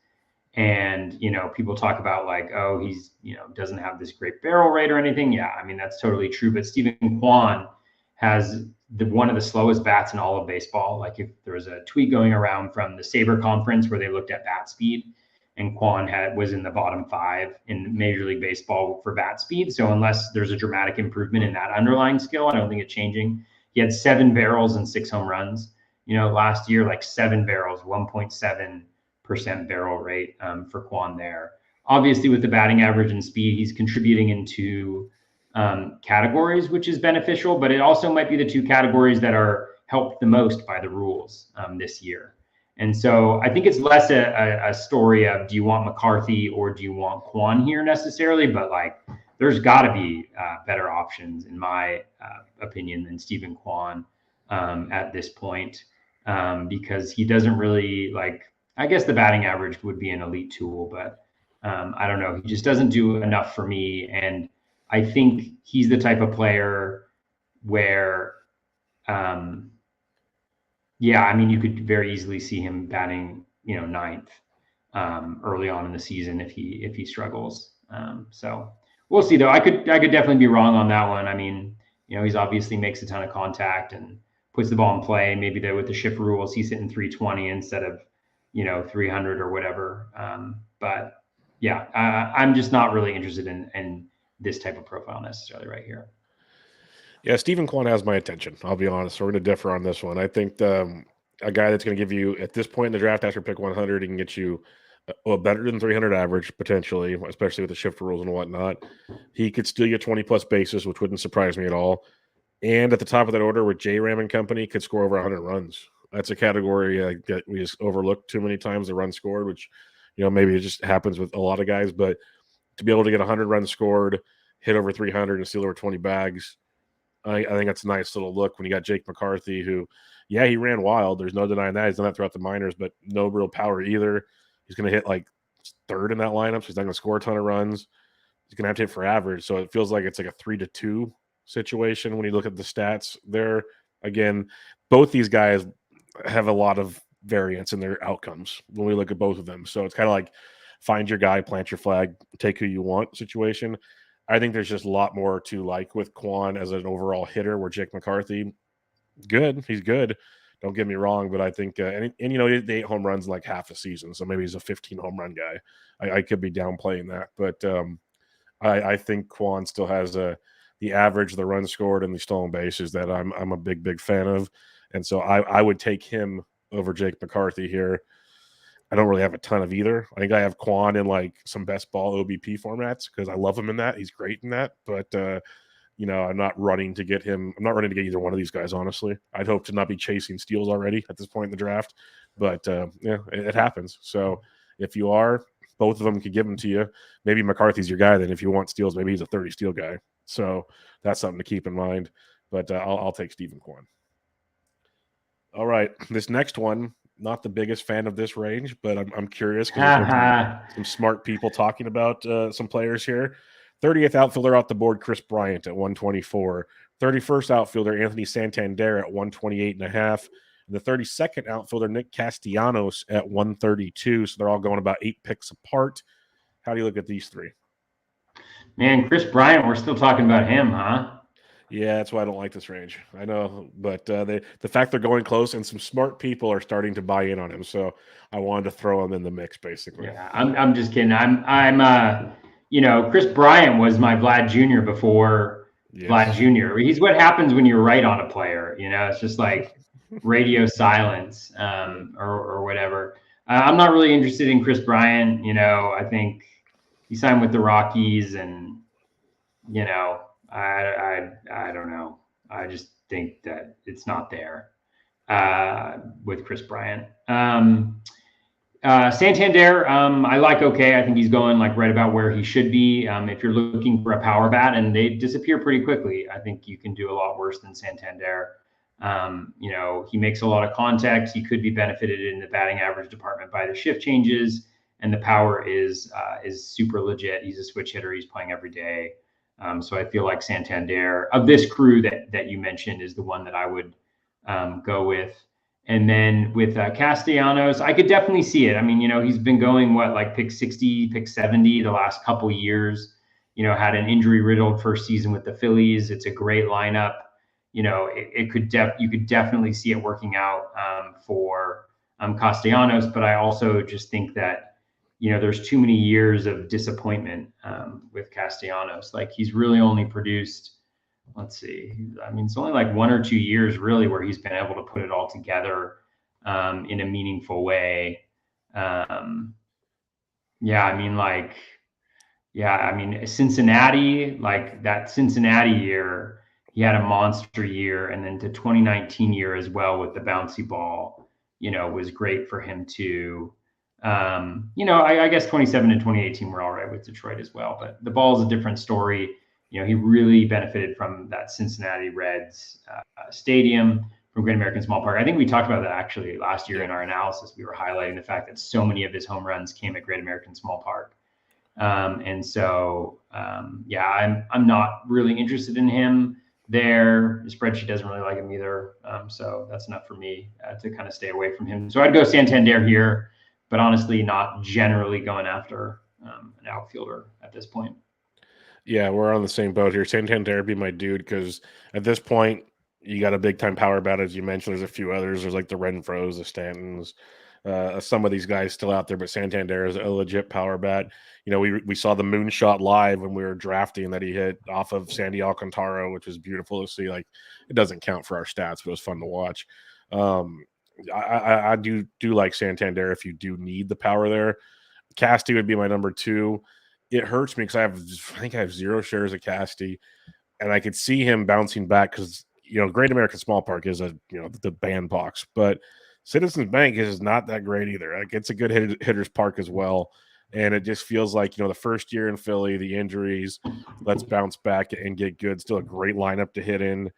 And, people talk about like, oh, he's, doesn't have this great barrel rate or anything. Yeah, I mean, that's totally true. But Stephen Kwan has one of the slowest bats in all of baseball. Like, if there was a tweet going around from the Sabre conference where they looked at bat speed, and Kwan was in the bottom 5 in Major League Baseball for bat speed. So unless there's a dramatic improvement in that underlying skill, I don't think it's changing. He had 7 barrels and 6 home runs. Last year, like 7 barrels, 1.7% barrel rate for Kwan there. Obviously, with the batting average and speed, he's contributing into categories, which is beneficial, but it also might be the 2 categories that are helped the most by the rules this year. And so I think it's less a story of, do you want McCarthy or do you want Kwan here necessarily? But like, there's got to be better options, in my opinion, than Stephen Kwan at this point, because he doesn't really I guess the batting average would be an elite tool, but I don't know. He just doesn't do enough for me. And I think he's the type of player where, I mean, you could very easily see him batting, 9th early on in the season if he struggles. So we'll see, though. I could definitely be wrong on that one. I mean, he's obviously makes a ton of contact and puts the ball in play. Maybe with the shift rules, he's hitting 320 instead of 300 or whatever. But yeah, I'm just not really interested in this type of profile necessarily right here. Yeah, Stephen Kwan has my attention. I'll be honest. We're going to differ on this one. I think a guy that's going to give you, at this point in the draft, after pick 100, he can get you better than 300 average potentially, especially with the shift rules and whatnot. He could steal you 20-plus bases, which wouldn't surprise me at all. And at the top of that order with J-Ram and company, could score over 100 runs. That's a category that we just overlooked too many times, the run scored, which, maybe it just happens with a lot of guys. But to be able to get 100 runs scored, hit over 300, and steal over 20 bags, I think that's a nice little look when you got Jake McCarthy, who, he ran wild. There's no denying that. He's done that throughout the minors, but no real power either. He's going to hit like 3rd in that lineup, so he's not going to score a ton of runs. He's going to have to hit for average, so it feels like it's like a 3-2 situation when you look at the stats there. Again, both these guys have a lot of variance in their outcomes when we look at both of them. So it's kind of like find your guy, plant your flag, take who you want situation. I think there's just a lot more to like with Kwan as an overall hitter, where Jake McCarthy, good. He's good. Don't get me wrong, but I think, and he 8 home runs in like half a season. So maybe he's a 15 home run guy. I could be downplaying that, but I think Kwan still has the average, the run scored, and the stolen bases that I'm a big fan of. And so I would take him over Jake McCarthy here. I don't really have a ton of either. I think I have Kwan in like some best ball OBP formats because I love him in that. He's great in that. But, I'm not running to get him. I'm not running to get either one of these guys, honestly. I'd hope to not be chasing steals already at this point in the draft. But, it happens. So if you are, both of them could give them to you. Maybe McCarthy's your guy then. If you want steals, maybe he's a 30 steal guy. So that's something to keep in mind. But I'll take Stephen Kwan. All right. This next one, not the biggest fan of this range, but I'm curious because there's some smart people talking about some players here. 30th outfielder off the board, Chris Bryant at 124. 31st outfielder, Anthony Santander at 128.5. And the 32nd outfielder, Nick Castellanos at 132. So they're all going about 8 picks apart. How do you look at these 3? Man, Chris Bryant, we're still talking about him, huh? Yeah, that's why I don't like this range. I know, but the fact they're going close and some smart people are starting to buy in on him, so I wanted to throw him in the mix, basically. Yeah, I'm just kidding. I'm Chris Bryant was my Vlad Jr. before Vlad Jr. He's what happens when you're right on a player. It's just like radio silence or whatever. I'm not really interested in Chris Bryant. I think he signed with the Rockies, and I don't know. I just think that it's not there with Chris Bryant. Santander, I like okay. I think he's going like right about where he should be. If you're looking for a power bat, and they disappear pretty quickly, I think you can do a lot worse than Santander. He makes a lot of contact. He could be benefited in the batting average department by the shift changes, and the power is super legit. He's a switch hitter. He's playing every day. So I feel like Santander of this crew that you mentioned is the one that I would go with. And then with Castellanos, I could definitely see it. I mean, he's been going like pick 60, pick 70 the last couple years. Had an injury riddled first season with the Phillies. It's a great lineup. You could definitely see it working out for Castellanos. But I also just think that there's too many years of disappointment with Castellanos. Like he's really only produced. Let's see. I mean, it's only like 1 or 2 years really where he's been able to put it all together in a meaningful way. Cincinnati, like that Cincinnati year, he had a monster year, and then the 2019 year as well with the bouncy ball, was great for him too. I guess 27 and 2018 were all right with Detroit as well, but the ball is a different story. He really benefited from that Cincinnati Reds stadium, from Great American Small Park. I think we talked about that actually last year in our analysis. We were highlighting the fact that so many of his home runs came at Great American Small Park. I'm not really interested in him there. The spreadsheet doesn't really like him either. So that's enough for me to kind of stay away from him. So I'd go Santander here, but honestly, not generally going after an outfielder at this point. Yeah, we're on the same boat here. Santander would be my dude because at this point, you got a big time power bat, as you mentioned. There's a few others. There's like the Renfros, the Stantons, some of these guys still out there, but Santander is a legit power bat. We saw the moonshot live when we were drafting that he hit off of Sandy Alcantara, which was beautiful to see. Like it doesn't count for our stats, but it was fun to watch. I do like Santander if you do need the power there. Casty would be my number 2. It hurts me because I think I have 0 shares of Casty, and I could see him bouncing back because Great American Small Park is the bandbox, but Citizens Bank is not that great either. Like it's a good hitter's park as well, and it just feels like the first year in Philly, the injuries, let's bounce back and get good. Still a great lineup to hit in.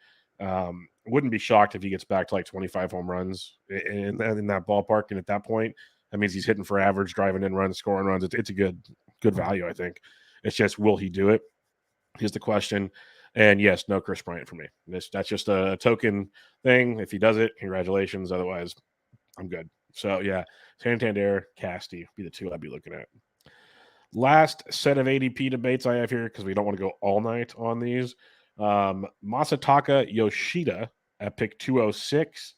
Wouldn't be shocked if he gets back to like 25 home runs in that ballpark, and at that point, that means he's hitting for average, driving in runs, scoring runs. It's a good value, I think. It's just, will he do it? Here's the question. And yes, no Chris Bryant for me. That's just a token thing. If he does it, congratulations. Otherwise, I'm good. So yeah, Santander, Casty be the 2 I'd be looking at. Last set of ADP debates I have here, because we don't want to go all night on these. Masataka Yoshida at pick 206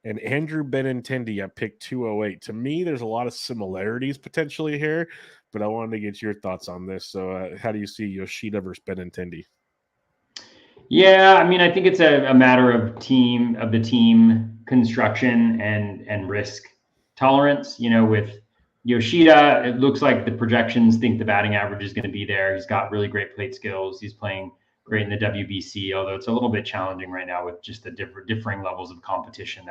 and Andrew Benintendi at pick 208. To me, there's a lot of similarities potentially here, but I wanted to get your thoughts on this. So how do you see Yoshida versus Benintendi? Yeah, I mean, I think it's a matter of the team construction and risk tolerance. With Yoshida, it looks like the projections think the batting average is going to be there. He's got really great plate skills. He's playing great in the WBC, although it's a little bit challenging right now with just the differing levels of competition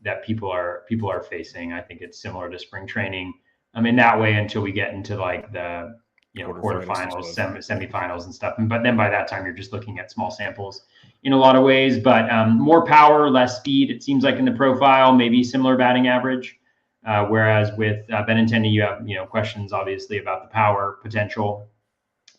that people are facing. I think it's similar to spring training. In that way, until we get into like the quarterfinals, semifinals and stuff. But then by that time, you're just looking at small samples in a lot of ways, but more power, less speed. It seems like in the profile, maybe similar batting average. Whereas with Benintendi, you have, questions obviously about the power potential.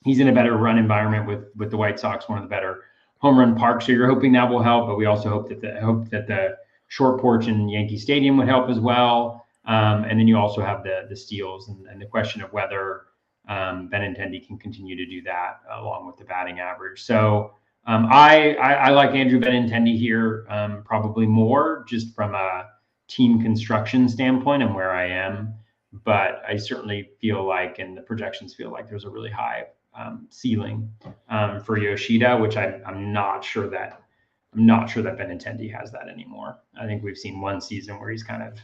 He's in a better run environment with the White Sox, one of the better home run parks. So you're hoping that will help, but we also hope that the short porch in Yankee Stadium would help as well. And then you also have the steals and the question of whether Benintendi can continue to do that along with the batting average. So I like Andrew Benintendi here probably more just from a team construction standpoint and where I am. But I certainly feel like, and the projections feel like there's a really high ceiling for Yoshida, which I'm not sure that Benintendi has that anymore. I think we've seen one season where he's kind of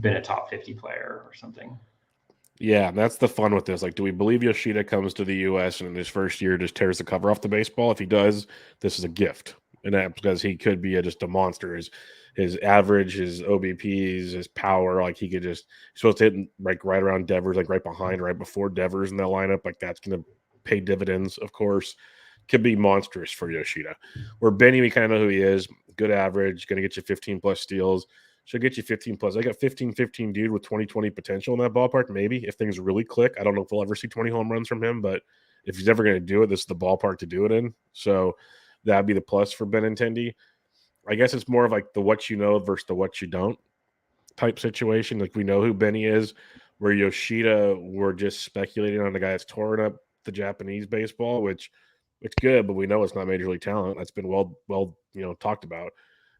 been a top 50 player or something. Yeah, that's the fun with this. Like, do we believe Yoshida comes to the U.S. and in his first year just tears the cover off the baseball? If he does, this is a gift, and that because he could be just a monster. His average, his OBPs, his power, like he could just he's supposed to hit like right around Devers, like right behind, right before Devers in that lineup. Like that's going to pay dividends, of course. Could be monstrous for Yoshida. Where Benny, we kind of know who he is. Good average, going to get you 15 plus steals. She'll get you 15 plus. I got 15-15 dude with 20-20 potential in that ballpark, maybe, if things really click. I don't know if we'll ever see 20 home runs from him, but if he's ever going to do it, this is the ballpark to do it in. So that'd be the plus for Benintendi. I guess it's more of like the what you know versus the what you don't type situation. Like we know who Benny is, where Yoshida, we're just speculating on the guy that's torn up the Japanese baseball, which it's good, but we know it's not major league talent. That's been well talked about.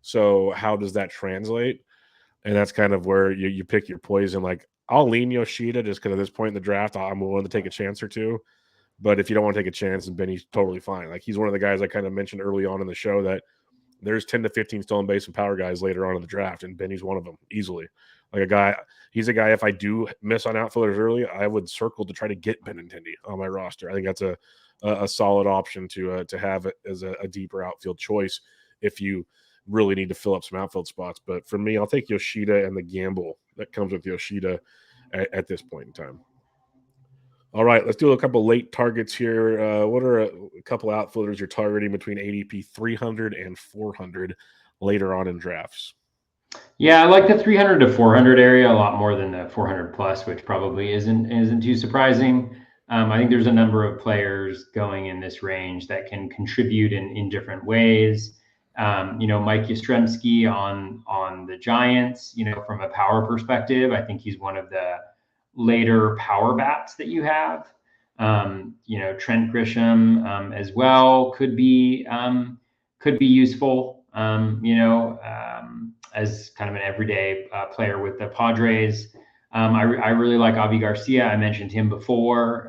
So how does that translate? And that's kind of where you pick your poison. Like I'll lean Yoshida just because at this point in the draft, I'm willing to take a chance or two. But if you don't want to take a chance, then Benny's totally fine. Like he's one of the guys I kind of mentioned early on in the show that there's 10 to 15 stolen base and power guys later on in the draft, and Benny's one of them easily. He's a guy. If I do miss on outfielders early, I would circle to try to get Benintendi on my roster. I think that's a solid option to have it as a deeper outfield choice if you really need to fill up some outfield spots. But for me, I'll take Yoshida and the gamble that comes with Yoshida at this point in time. All right, let's do a couple late targets here. What are a couple outfielders you're targeting between ADP 300 and 400 later on in drafts? Yeah, I like the 300 to 400 area a lot more than the 400 plus, which probably isn't too surprising. I think there's a number of players going in this range that can contribute in different ways. Mike Yastrzemski on the Giants. From a power perspective, I think he's one of the later power bats that you have. Trent Grisham as well could be useful. As kind of an everyday player with the Padres. I really like Avi Garcia. I mentioned him before.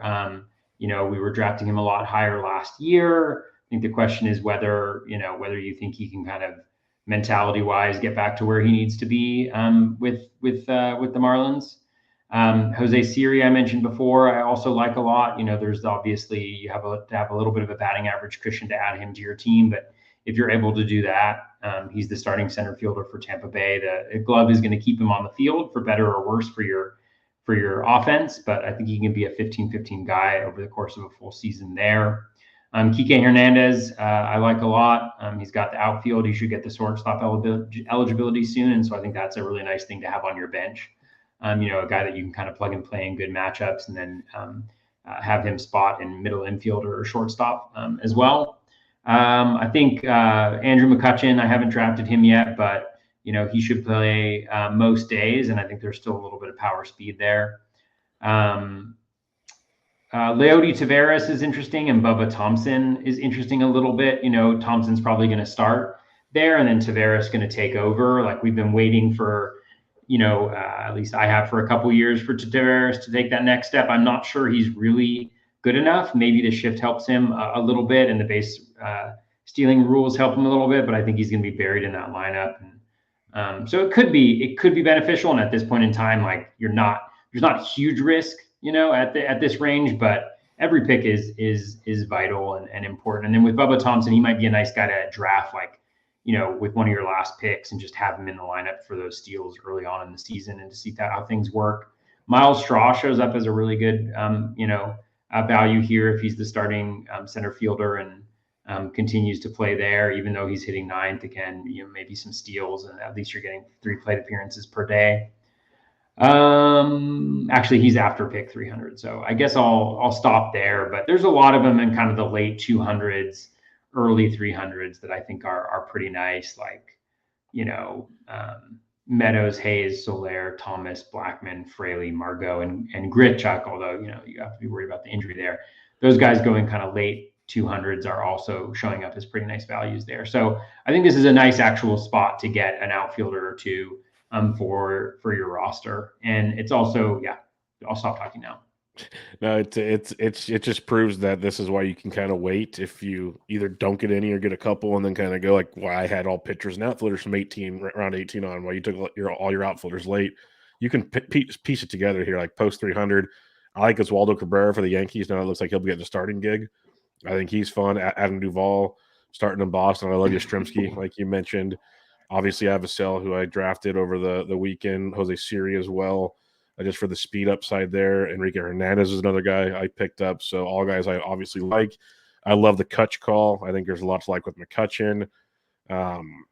We were drafting him a lot higher last year. I think the question is whether you think he can kind of mentality-wise get back to where he needs to be with the Marlins. Jose Siri, I mentioned before, I also like a lot. There's obviously you have to have a little bit of a batting average cushion to add him to your team, but if you're able to do that, he's the starting center fielder for Tampa Bay. The glove is going to keep him on the field for better or worse for your offense, but I think he can be a 15-15 guy over the course of a full season there. Kike Hernandez, I like a lot. He's got the outfield. He should get the shortstop eligibility soon, and so I think that's a really nice thing to have on your bench. A guy that you can kind of plug and play in good matchups, and then have him spot in middle infielder or shortstop as well. I think Andrew McCutchen, I haven't drafted him yet, but he should play most days, and I think there's still a little bit of power speed there. Leody Taveras is interesting, and Bubba Thompson is interesting a little bit. Thompson's probably going to start there, and then Taveras going to take over. Like we've been waiting for, at least I have for a couple years for Taveras to take that next step. I'm not sure he's really good enough. Maybe the shift helps him a little bit, and the base stealing rules help him a little bit. But I think he's going to be buried in that lineup, and so it could be beneficial. And at this point in time, like there's not huge risk, at this range, but every pick is vital and important. And then with Bubba Thompson, he might be a nice guy to draft, like with one of your last picks, and just have him in the lineup for those steals early on in the season and to see how things work. Miles Straw shows up as a really good value here if he's the starting center fielder and continues to play there, even though he's hitting ninth again, maybe some steals, and at least you're getting 3 plate appearances per day. Actually, he's after pick 300, so I guess I'll stop there. But there's a lot of them in kind of the late 200s, early 300s that I think are pretty nice, like Meadows, Hayes, Soler, Thomas, Blackman, Fraley, Margot, and Grichuk, although you have to be worried about the injury there. Those guys going kind of late 200s are also showing up as pretty nice values there. So I think this is a nice actual spot to get an outfielder or two for your roster. And it's also, I'll stop talking now. No, it just proves that this is why you can kind of wait if you either don't get any or get a couple, and then kind of go like, well, I had all pitchers and outfielders from round 18 on, while you took all your outfielders late. you can piece it together here, like post 300. I like Oswaldo Cabrera for the Yankees. Now it looks like he'll be getting the starting gig. I think he's fun. Adam Duvall starting in Boston. I love Yastrzemski, like you mentioned. Obviously, Avicel, who I drafted over the weekend. Jose Siri as well, just for the speed upside there. Enrique Hernandez is another guy I picked up. So all guys I obviously like. I love the Kutch call. I think there's a lot to like with McCutchen. Um,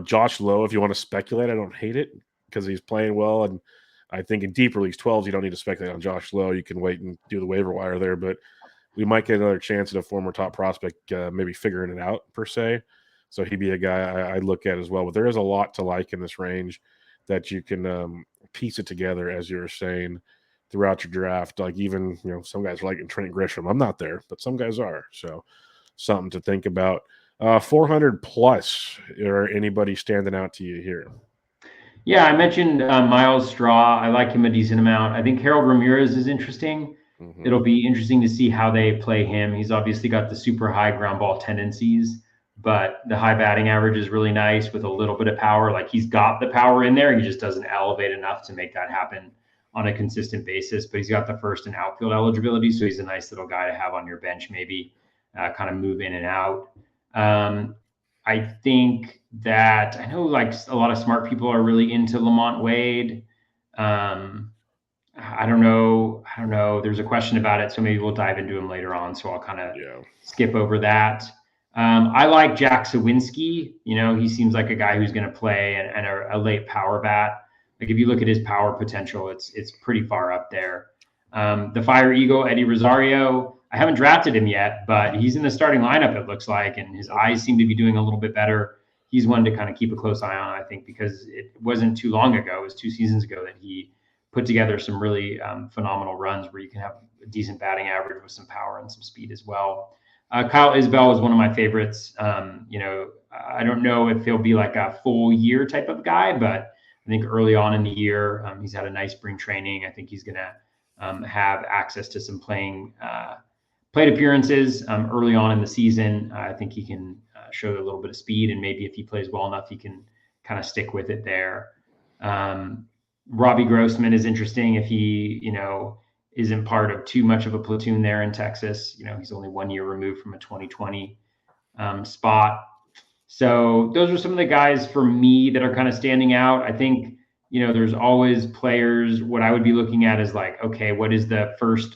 Josh Lowe, if you want to speculate, I don't hate it because he's playing well. And I think in deep release 12s, you don't need to speculate on Josh Lowe. You can wait and do the waiver wire there. But we might get another chance at a former top prospect, maybe figuring it out per se. So he'd be a guy I look at as well. But there is a lot to like in this range that you can piece it together, as you were saying, throughout your draft. Like even, some guys are liking Trent Grisham. I'm not there, but some guys are. So something to think about. 400 plus, or anybody standing out to you here? Yeah, I mentioned Miles Straw. I like him a decent amount. I think Harold Ramirez is interesting. Mm-hmm. It'll be interesting to see how they play him. He's obviously got the super high ground ball tendencies, but the high batting average is really nice with a little bit of power. Like he's got the power in there. He just doesn't elevate enough to make that happen on a consistent basis. But he's got the first and outfield eligibility, so he's a nice little guy to have on your bench, maybe kind of move in and out. I think that I know like a lot of smart people are really into Lamont Wade. I don't know. There's a question about it, so maybe we'll dive into him later on. So I'll kind of skip over that. I like Jack Sawinski. He seems like a guy who's going to play and a late power bat. Like if you look at his power potential, it's pretty far up there. The Fire Eagle, Eddie Rosario. I haven't drafted him yet, but he's in the starting lineup, it looks like, and his eyes seem to be doing a little bit better. He's one to kind of keep a close eye on, I think, because it wasn't too long ago. It was 2 seasons ago that he put together some really phenomenal runs where you can have a decent batting average with some power and some speed as well. Kyle Isbell is one of my favorites. I don't know if he'll be like a full year type of guy, but I think early on in the year, he's had a nice spring training. I think he's going to have access to some plate appearances early on in the season. I think he can show a little bit of speed, and maybe if he plays well enough, he can kind of stick with it there. Robbie Grossman is interesting if he, isn't part of too much of a platoon there in Texas. He's only 1 year removed from a 2020 spot. So those are some of the guys for me that are kind of standing out. I think, there's always players. What I would be looking at is like, okay, what is the first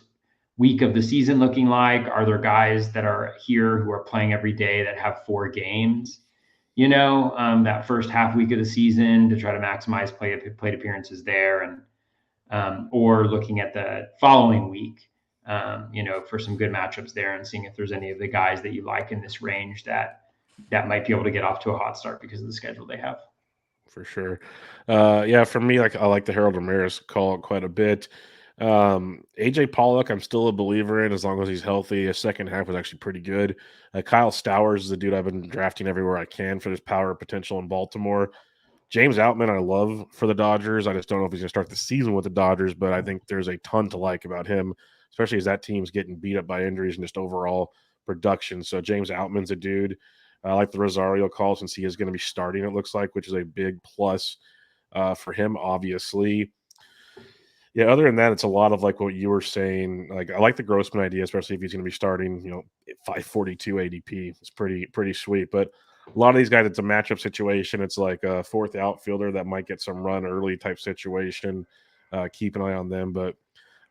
week of the season looking like? Are there guys that are here who are playing every day that have 4 games? That first half week of the season to try to maximize plate appearances there, and or looking at the following week, for some good matchups there and seeing if there's any of the guys that you like in this range that might be able to get off to a hot start because of the schedule they have. For sure. For me, I like the Harold Ramirez call quite a bit. AJ Pollock, I'm still a believer in as long as he's healthy. His second half was actually pretty good. Kyle Stowers is the dude I've been drafting everywhere I can for his power potential in Baltimore. James Outman, I love for the Dodgers. I just don't know if he's going to start the season with the Dodgers, but I think there's a ton to like about him, especially as that team's getting beat up by injuries and just overall production. So James Outman's a dude. I like the Rosario call since he is going to be starting, it looks like, which is a big plus for him, obviously. Yeah, other than that, it's a lot of like what you were saying. Like I like the Grossman idea, especially if he's going to be starting, 542 ADP. It's pretty sweet. But a lot of these guys, it's a matchup situation. It's like a fourth outfielder that might get some run early type situation. Keep an eye on them. But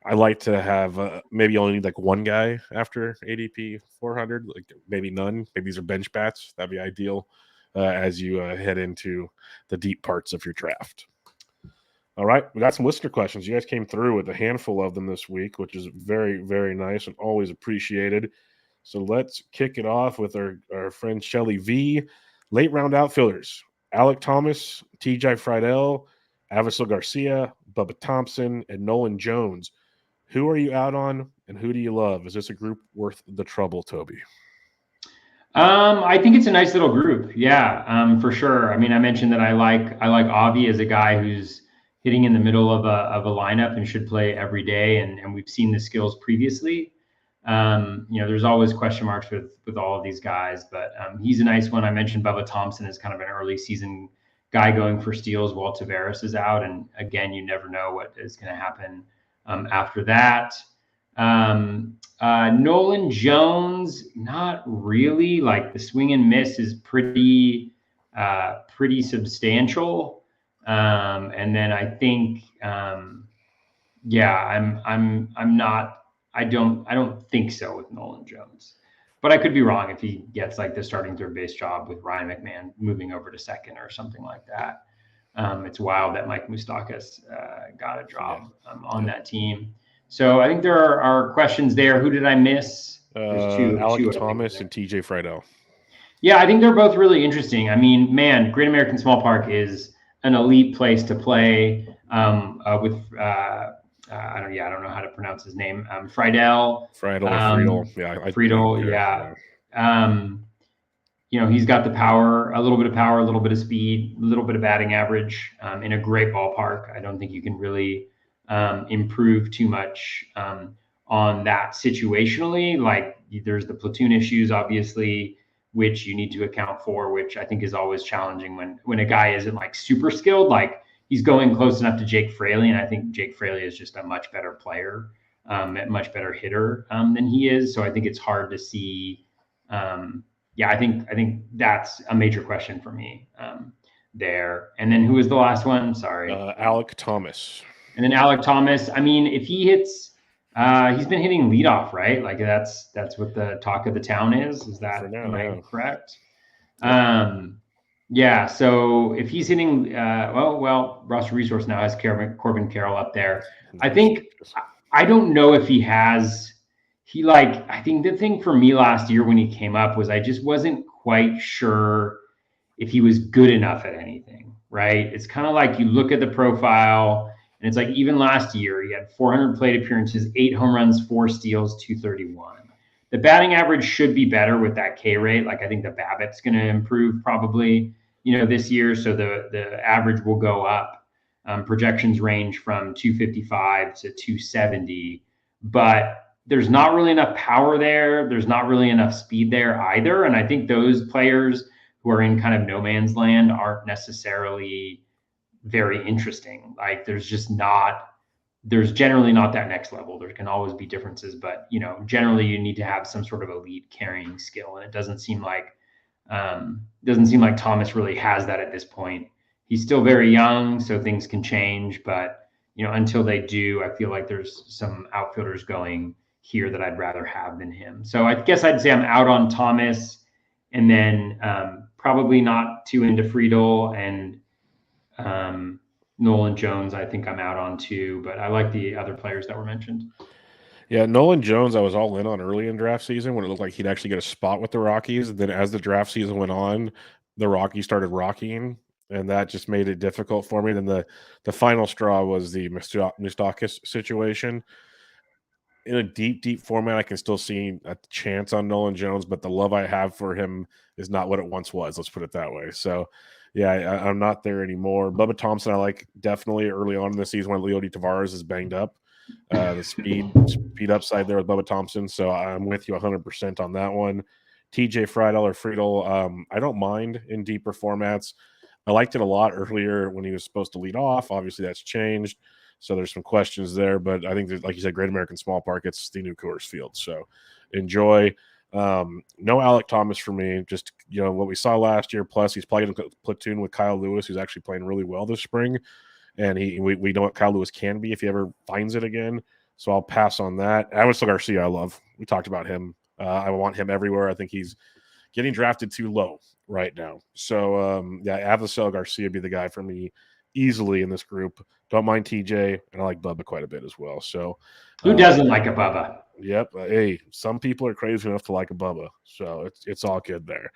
I like to have maybe only need like one guy after ADP 400, like maybe none. Maybe these are bench bats. That'd be ideal as you head into the deep parts of your draft. All right, we got some listener questions. You guys came through with a handful of them this week, which is very, very nice and always appreciated. So let's kick it off with our friend Shelly V. Late round outfielders: Alec Thomas, TJ Friedel, Avisel Garcia, Bubba Thompson, and Nolan Jones. Who are you out on, and who do you love? Is this a group worth the trouble, Toby? I think it's a nice little group. Yeah, for sure. I mean, I mentioned that I like Avi as a guy who's hitting in the middle of a lineup and should play every day. And we've seen the skills previously. There's always question marks with all of these guys, but he's a nice one. I mentioned Bubba Thompson as kind of an early season guy going for steals while Tavares is out. And again, you never know what is going to happen after that. Nolan Jones, not really. Like the swing and miss is pretty substantial. And then I think, yeah, I'm not. I don't think so with Nolan Jones, but I could be wrong if he gets like the starting third base job with Ryan McMahon moving over to second or something like that. It's wild that Mike Moustakas got a job on that team. So I think there are questions there. Who did I miss? There's Alec Thomas and TJ Friedel. Yeah, I think they're both really interesting. I mean, man, Great American Small Park is an elite place to play with. I don't know how to pronounce his name. Friedel. Friedel. Yeah, Friedel. Yeah. He's got the power, a little bit of power, a little bit of speed, a little bit of batting average in a great ballpark. I don't think you can really improve too much on that situationally. Like there's the platoon issues, obviously, which you need to account for, which I think is always challenging when a guy isn't like super skilled. Like he's going close enough to Jake Fraley, and I think Jake Fraley is just a much better player, a much better hitter than he is. So I think it's hard to see. I think that's a major question for me there. And then who was the last one? Sorry, Alec Thomas. And then Alec Thomas. I mean, if he hits, he's been hitting leadoff, right? Like that's what the talk of the town is. Is that am I correct? Yeah. So if he's hitting, Roster Resource now has Corbin Carroll up there. I think I don't know if he has. I think the thing for me last year when he came up was I just wasn't quite sure if he was good enough at anything, right? It's kind of like you look at the profile and it's like even last year he had 400 plate appearances, 8 home runs, 4 steals, 231. The batting average should be better with that K rate. Like I think the BABIP's going to improve probably, this year. So the average will go up. Projections range from 255 to 270, but there's not really enough power there. There's not really enough speed there either. And I think those players who are in kind of no man's land aren't necessarily very interesting. Like there's generally not that next level. There can always be differences, but generally you need to have some sort of elite carrying skill. And it doesn't seem like Thomas really has that at this point. He's still very young, so things can change, but until they do, I feel like there's some outfielders going here that I'd rather have than him. So I guess I'd say I'm out on Thomas, and then probably not too into Friedel, and Nolan Jones I think I'm out on too, but I like the other players that were mentioned. Yeah, Nolan Jones I was all in on early in draft season when it looked like he'd actually get a spot with the Rockies. And then as the draft season went on, the Rockies started rocking, and that just made it difficult for me. Then the final straw was the Moustakas situation. In a deep format, I can still see a chance on Nolan Jones, but the love I have for him is not what it once was. Let's put it that way. So, yeah, I'm not there anymore. Bubba Thompson, I like definitely early on in the season when Leody Tavares is banged up. The speed upside there with Bubba Thompson. So I'm with you 100% on that one. TJ Friedel or Friedel, I don't mind in deeper formats. I liked it a lot earlier when he was supposed to lead off. Obviously, that's changed. So there's some questions there, but I think that, like you said, Great American Small Park, it's the new Coors Field. So enjoy. No Alec Thomas for me. Just what we saw last year. Plus, he's playing a platoon with Kyle Lewis, who's actually playing really well this spring, and we know what Kyle Lewis can be if he ever finds it again. So I'll pass on that. Avisail Garcia, I love. We talked about him. I want him everywhere. I think he's getting drafted too low right now. So Avisail Garcia would be the guy for me easily in this group. Don't mind TJ, and I like Bubba quite a bit as well. So, who doesn't like a Bubba? Yep. Hey, some people are crazy enough to like a Bubba, so it's all good there.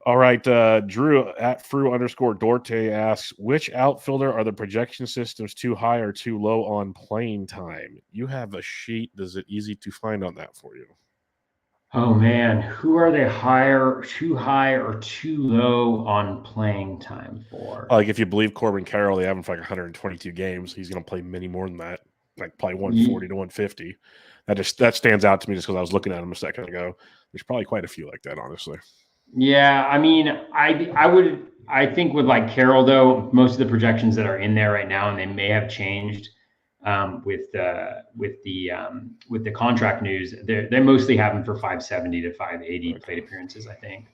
All right, Drew at Fru_Dorte asks, which outfielder are the projection systems too high or too low on playing time? You have a sheet. Is it easy to find on that for you? Oh man, who are they too high or too low on playing time for? Like if you believe Corbin Carroll, they have him for like 122 games. He's going to play many more than that, like probably 140 to 150. That stands out to me just because I was looking at him a second ago. There's probably quite a few like that, honestly. Yeah, I mean, I would I think with like Carroll though, most of the projections that are in there right now, and they may have changed with the contract news, they mostly have him for 570 to 580 plate appearances, I think.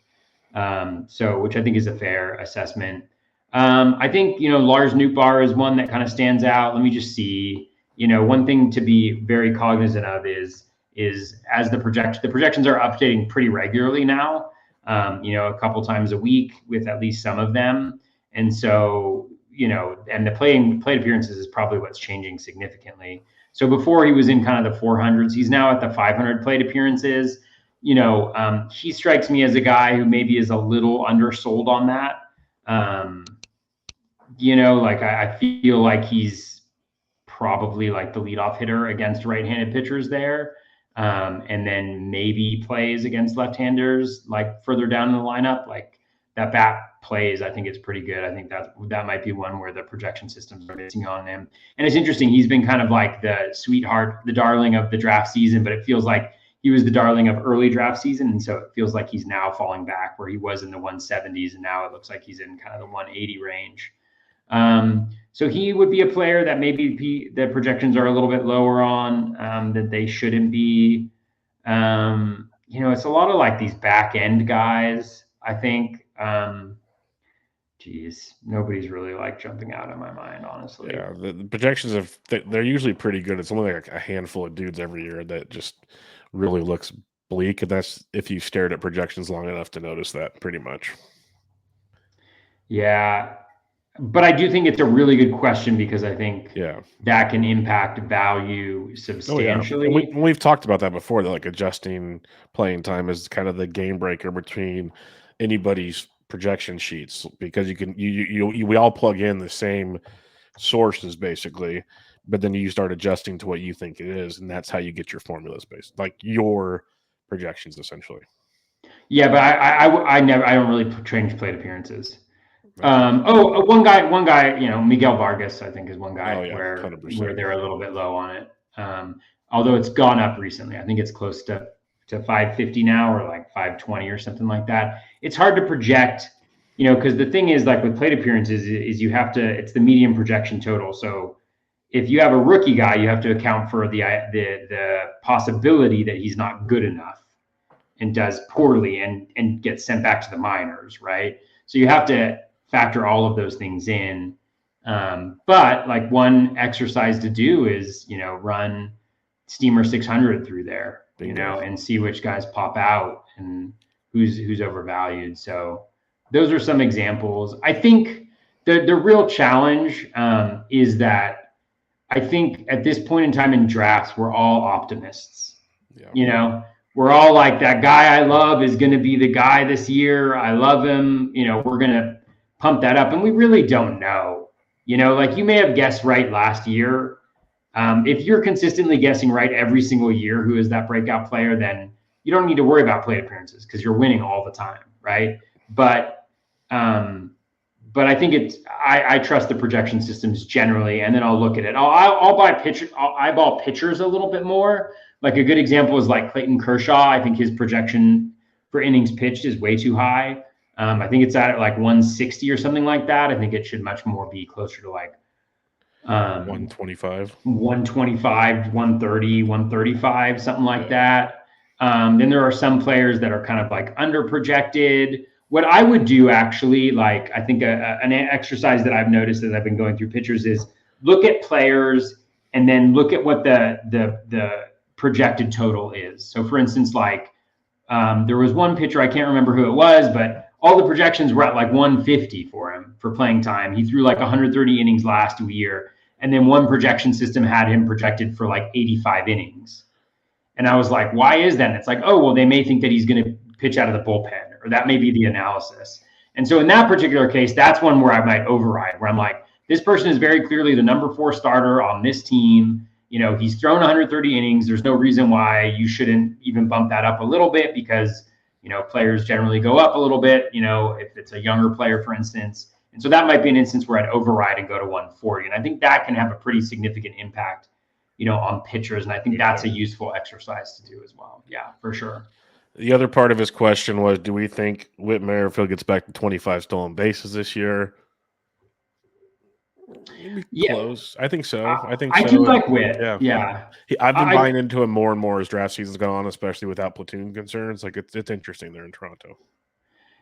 So which I think is a fair assessment. I think Lars Nootbaar is one that kind of stands out. Let me just see. One thing to be very cognizant of is as the projections are updating pretty regularly now. A couple times a week with at least some of them, and so and the plate appearances is probably what's changing significantly. So before he was in kind of the 400s, he's now at the 500 plate appearances. He strikes me as a guy who maybe is a little undersold on that. I feel like he's probably like the leadoff hitter against right-handed pitchers there. And then maybe plays against left-handers like further down in the lineup. Like that bat plays, I think it's pretty good. I think that might be one where the projection systems are missing on him. And it's interesting, he's been kind of like the sweetheart, the darling of the draft season, but it feels like he was the darling of early draft season. And so it feels like he's now falling back where he was in the 170s. And now it looks like he's in kind of the 180 range. So he would be a player that maybe the projections are a little bit lower on, that they shouldn't be. It's a lot of like these back end guys, I think. Nobody's really like jumping out in my mind, honestly. Yeah, the projections they're usually pretty good. It's only like a handful of dudes every year that just really looks bleak, and that's if you stared at projections long enough to notice that, pretty much. Yeah, but I do think it's a really good question because I think Yeah, that can impact value substantially. Oh, yeah. We've talked about that before, that like adjusting playing time is kind of the game breaker between anybody's projection sheets, because we all plug in the same sources basically, but then you start adjusting to what you think it is, and that's how you get your formulas based, like your projections essentially. Yeah, but I don't really change plate appearances. One guy, Miguel Vargas, I think is one guy where 100%. They're a little bit low on it. Although it's gone up recently. I think it's close to 550 now, or like 520 or something like that. It's hard to project, because the thing is, like with plate appearances, is you have to, it's the median projection total. So if you have a rookie guy, you have to account for the possibility that he's not good enough and does poorly and gets sent back to the minors, right? So you have to factor all of those things in. But like one exercise to do is, run Steamer 600 through there, and see which guys pop out and who's overvalued. So those are some examples. I think the real challenge is that I think at this point in time in drafts, we're all optimists. Yeah. We're all like, that guy I love is going to be the guy this year. I love him. We're going to pump that up. And we really don't know. Like you may have guessed right last year. If you're consistently guessing right every single year who is that breakout player, then you don't need to worry about plate appearances because you're winning all the time, right? But I think I trust the projection systems generally, and then I'll look at it. I'll eyeball pitchers a little bit more. Like a good example is like Clayton Kershaw. I think his projection for innings pitched is way too high. I think it's at like 160 or something like that. I think it should much more be closer to like 125, 130, 135, something like that. Then there are some players that are kind of like under projected. What I would do actually, like I think an exercise that I've noticed as I've been going through pitchers is look at players and then look at what the projected total is. So for instance, like there was one pitcher, I can't remember who it was, but all the projections were at like 150 for him for playing time. He threw like 130 innings last year. And then one projection system had him projected for like 85 innings. And I was like, why is that? And it's like, oh, well, they may think that he's going to pitch out of the bullpen, or that may be the analysis. And so in that particular case, that's one where I might override, where I'm like, this person is very clearly the number 4 starter on this team. He's thrown 130 innings. There's no reason why you shouldn't even bump that up a little bit, because, players generally go up a little bit, if it's a younger player, for instance. And so that might be an instance where I'd override and go to 140. And I think that can have a pretty significant impact, on pitchers. And I think that's a useful exercise to do as well. Yeah, for sure. The other part of his question was, do we think Whit Merrifield gets back to 25 stolen bases this year? Maybe Yeah, close. I think so. I think I do so. And like Witt. yeah, Yeah, I've been I buying into him more and more as draft season's gone on, especially without platoon concerns. Like it's interesting there in Toronto.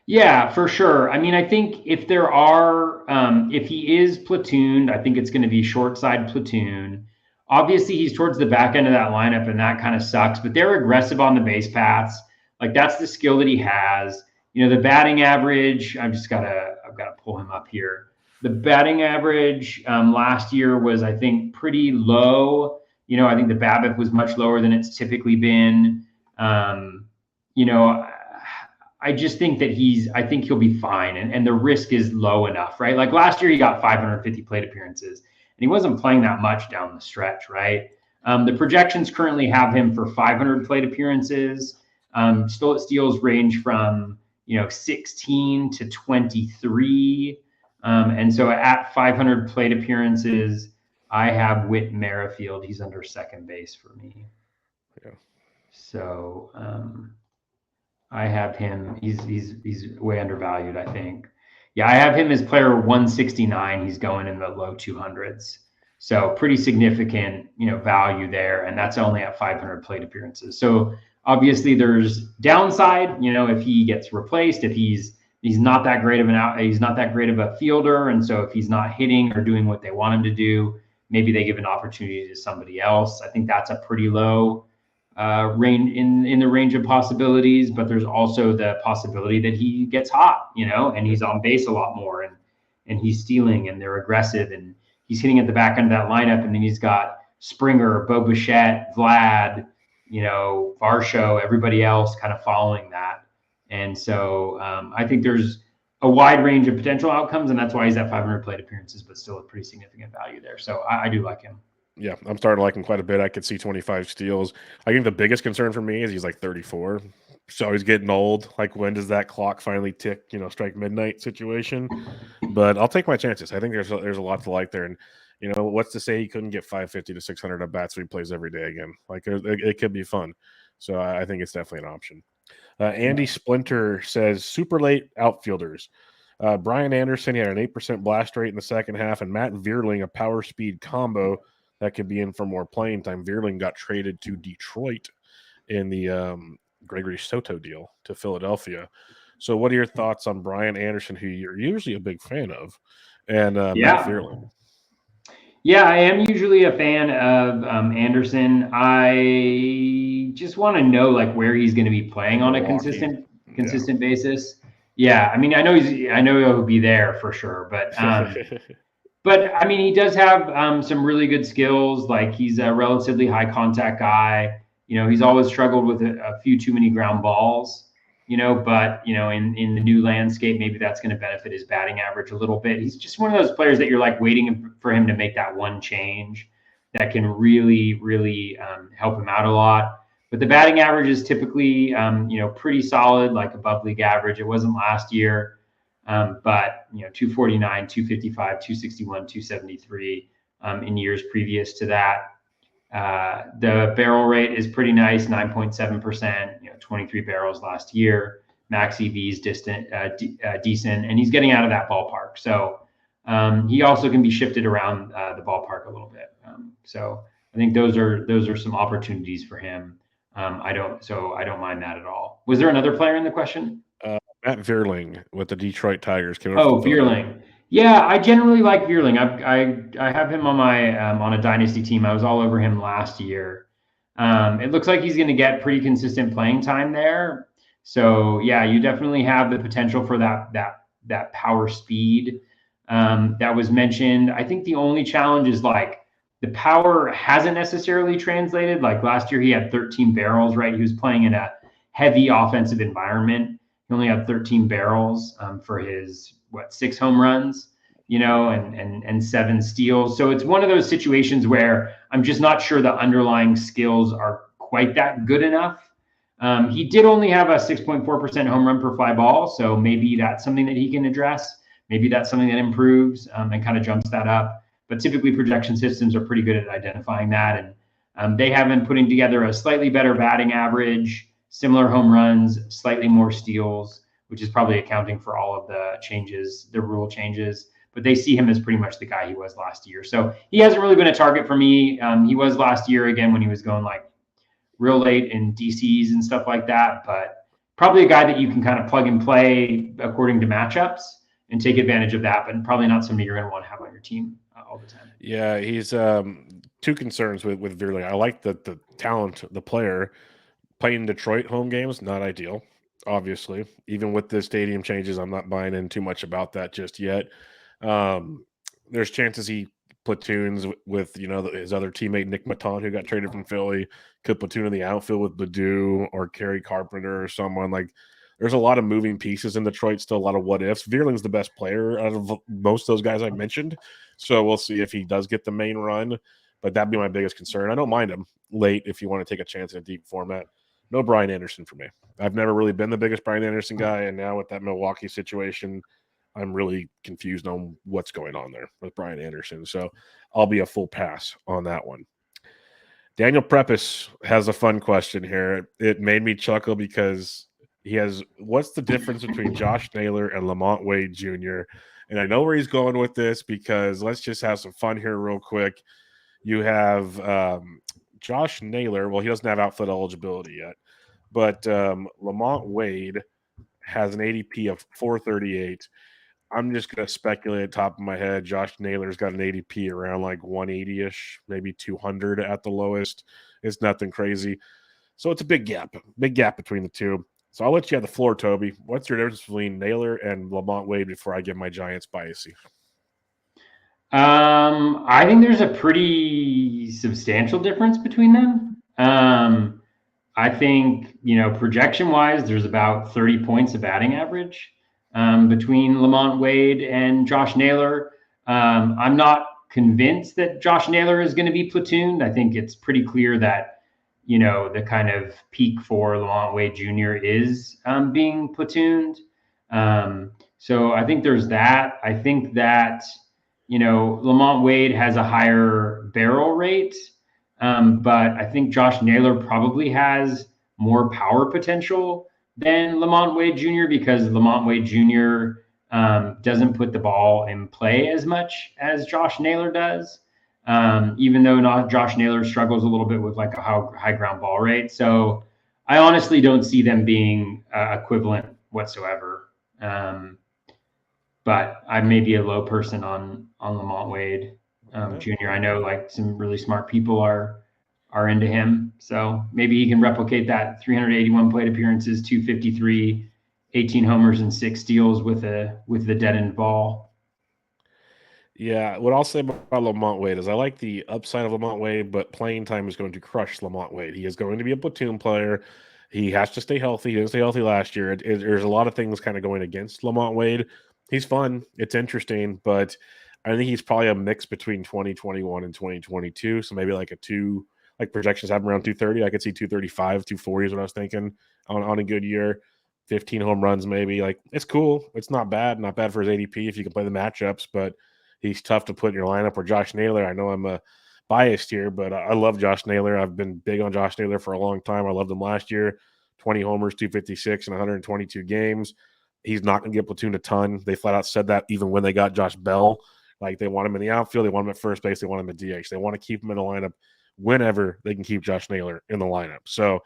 Yeah, for sure. I mean, I think if there are, if he is platooned, I think it's going to be short side platoon. Obviously, he's towards the back end of that lineup, and that kind of sucks. But they're aggressive on the base paths. Like that's the skill that he has. You know, the batting average. I've gotta pull him up here. The batting average last year was, I think, pretty low. You know, I think the BABIP was much lower than it's typically been. Um, you know, I just think that I think he'll be fine. And the risk is low enough, right? Like last year, he got 550 plate appearances and he wasn't playing that much down the stretch, right? The projections currently have him for 500 plate appearances. Steals range from, 16 to 23. And so at 500 plate appearances, I have Whit Merrifield. He's under second base for me. Yeah. So, I have him. He's way undervalued, I think. Yeah, I have him as player 169. He's going in the low 200s. So pretty significant, value there, and that's only at 500 plate appearances. So obviously there's downside, if he gets replaced, if he's not that great of he's not that great of a fielder, and so if he's not hitting or doing what they want him to do, maybe they give an opportunity to somebody else. I think that's a pretty low range in the range of possibilities, but there's also the possibility that he gets hot, and he's on base a lot more and he's stealing and they're aggressive and he's hitting at the back end of that lineup. And then he's got Springer, Bo Bichette, Vlad, Varsho, everybody else kind of following that. And so I think there's a wide range of potential outcomes, and that's why he's at 500 plate appearances, but still a pretty significant value there. So I do like him. Yeah, I'm starting to like him quite a bit. I could see 25 steals. I think the biggest concern for me is he's like 34. So he's getting old. Like, when does that clock finally tick, strike midnight situation? But I'll take my chances. I think there's a lot to like there. And, what's to say he couldn't get 550 to 600 at bats when he plays every day again? Like, it could be fun. So I think it's definitely an option. Andy Splinter says super late outfielders. Brian Anderson, he had an 8% blast rate in the second half, and Matt Vierling, a power speed combo that could be in for more playing time. Vierling got traded to Detroit in the Gregory Soto deal to Philadelphia. So what are your thoughts on Brian Anderson, who you're usually a big fan of, and Matt Vierling? Yeah, I am usually a fan of Anderson. I just want to know like where he's going to be playing on a consistent basis. Yeah, I mean, I know he'll be there for sure, but but I mean, he does have some really good skills. Like he's a relatively high contact guy. He's always struggled with a few too many ground balls. But in the new landscape, maybe that's going to benefit his batting average a little bit. He's just one of those players that you're like waiting for him to make that one change that can really, really help him out a lot. But the batting average is typically, pretty solid, like above league average. It wasn't last year. But 249, 255, 261, 273 in years previous to that. The barrel rate is pretty nice, 9.7%. 23 barrels last year. Max EV is decent, and he's getting out of that ballpark. So he also can be shifted around the ballpark a little bit. So I think those are some opportunities for him. I don't mind that at all. Was there another player in the question? Matt Vierling with the Detroit Tigers. Vierling. Yeah, I generally like Vierling. I have him on my on a dynasty team. I was all over him last year. It looks like he's going to get pretty consistent playing time there. So yeah, you definitely have the potential for that power speed that was mentioned. I think the only challenge is like the power hasn't necessarily translated. Like last year, he had 13 barrels. Right, he was playing in a heavy offensive environment. He only had 13 barrels for his 6 home runs, and 7 steals. So it's one of those situations where I'm just not sure the underlying skills are quite that good enough. He did only have a 6.4% home run per fly ball, so maybe that's something that he can address. Maybe that's something that improves and kind of jumps that up. But typically projection systems are pretty good at identifying that, and they have been putting together a slightly better batting average similar home runs, slightly more steals, which is probably accounting for all of the changes, the rule changes. But they see him as pretty much the guy he was last year. So he hasn't really been a target for me. He was last year again when he was going like real late in DCs and stuff like that. But probably a guy that you can kind of plug and play according to matchups and take advantage of that. But probably not somebody you're going to want to have on your team all the time. Yeah, he's two concerns with Veerling. I like the talent, the player. Playing Detroit home games, not ideal, obviously. Even with the stadium changes, I'm not buying in too much about that just yet. Um, there's chances he platoons with his other teammate Nick Maton, who got traded from Philly, could platoon in the outfield with Baду or Kerry Carpenter or someone like. There's a lot of moving pieces in Detroit. Still a lot of what ifs. Veerling's the best player out of most of those guys I mentioned, so we'll see if he does get the main run. But that'd be my biggest concern. I don't mind him late if you want to take a chance in a deep format. No Brian Anderson for me. I've never really been the biggest Brian Anderson guy, and now with that Milwaukee situation, I'm really confused on what's going on there with Brian Anderson. So I'll be a full pass on that one. Daniel Prepis has a fun question here. It made me chuckle because he has what's the difference between Josh Naylor and Lamont Wade Jr.? And I know where he's going with this because let's just have some fun here real quick. You have Josh Naylor. Well, he doesn't have outfield eligibility yet, but Lamont Wade has an ADP of 438. I'm just going to speculate at the top of my head. Josh Naylor's got an ADP around like 180-ish, maybe 200 at the lowest. It's nothing crazy. So it's a big gap between the two. So I'll let you have the floor, Toby. What's your difference between Naylor and Lamont Wade before I give my Giants biasy? I think there's a pretty substantial difference between them. I think, projection wise, there's about 30 points of batting average between Lamont Wade and Josh Naylor. I'm not convinced that Josh Naylor is going to be platooned. I think it's pretty clear that, the kind of peak for Lamont Wade Jr. is being platooned. So I think there's that. I think that, Lamont Wade has a higher barrel rate, but I think Josh Naylor probably has more power potential than Lamont Wade Jr. because Lamont Wade Jr. Doesn't put the ball in play as much as Josh Naylor does, even though not Josh Naylor struggles a little bit with like a high ground ball rate. So I honestly don't see them being equivalent whatsoever. But I may be a low person on Lamont Wade Jr. I know like some really smart people are into him, so maybe he can replicate that 381 plate appearances, 253, 18 homers and 6 steals with the dead end ball. Yeah, what I'll say about Lamont Wade is I like the upside of Lamont Wade, but playing time is going to crush Lamont Wade. He is going to be a platoon player. He has to stay healthy. He didn't stay healthy last year. There's a lot of things kind of going against Lamont Wade. He's fun. It's interesting, but I think he's probably a mix between 2021 and 2022. So maybe like like projections have him around 230. I could see 235, 240 is what I was thinking on a good year. 15 home runs, maybe. Like, it's cool. It's not bad for his ADP if you can play the matchups, but he's tough to put in your lineup. Or Josh Naylor, I know I'm biased here, but I love Josh Naylor. I've been big on Josh Naylor for a long time. I loved him last year. 20 homers, 256 in 122 games. He's not going to get platooned a ton. They flat out said that even when they got Josh Bell. Like, they want him in the outfield. They want him at first base. They want him at DH. They want to keep him in the lineup whenever they can keep Josh Naylor in the lineup. So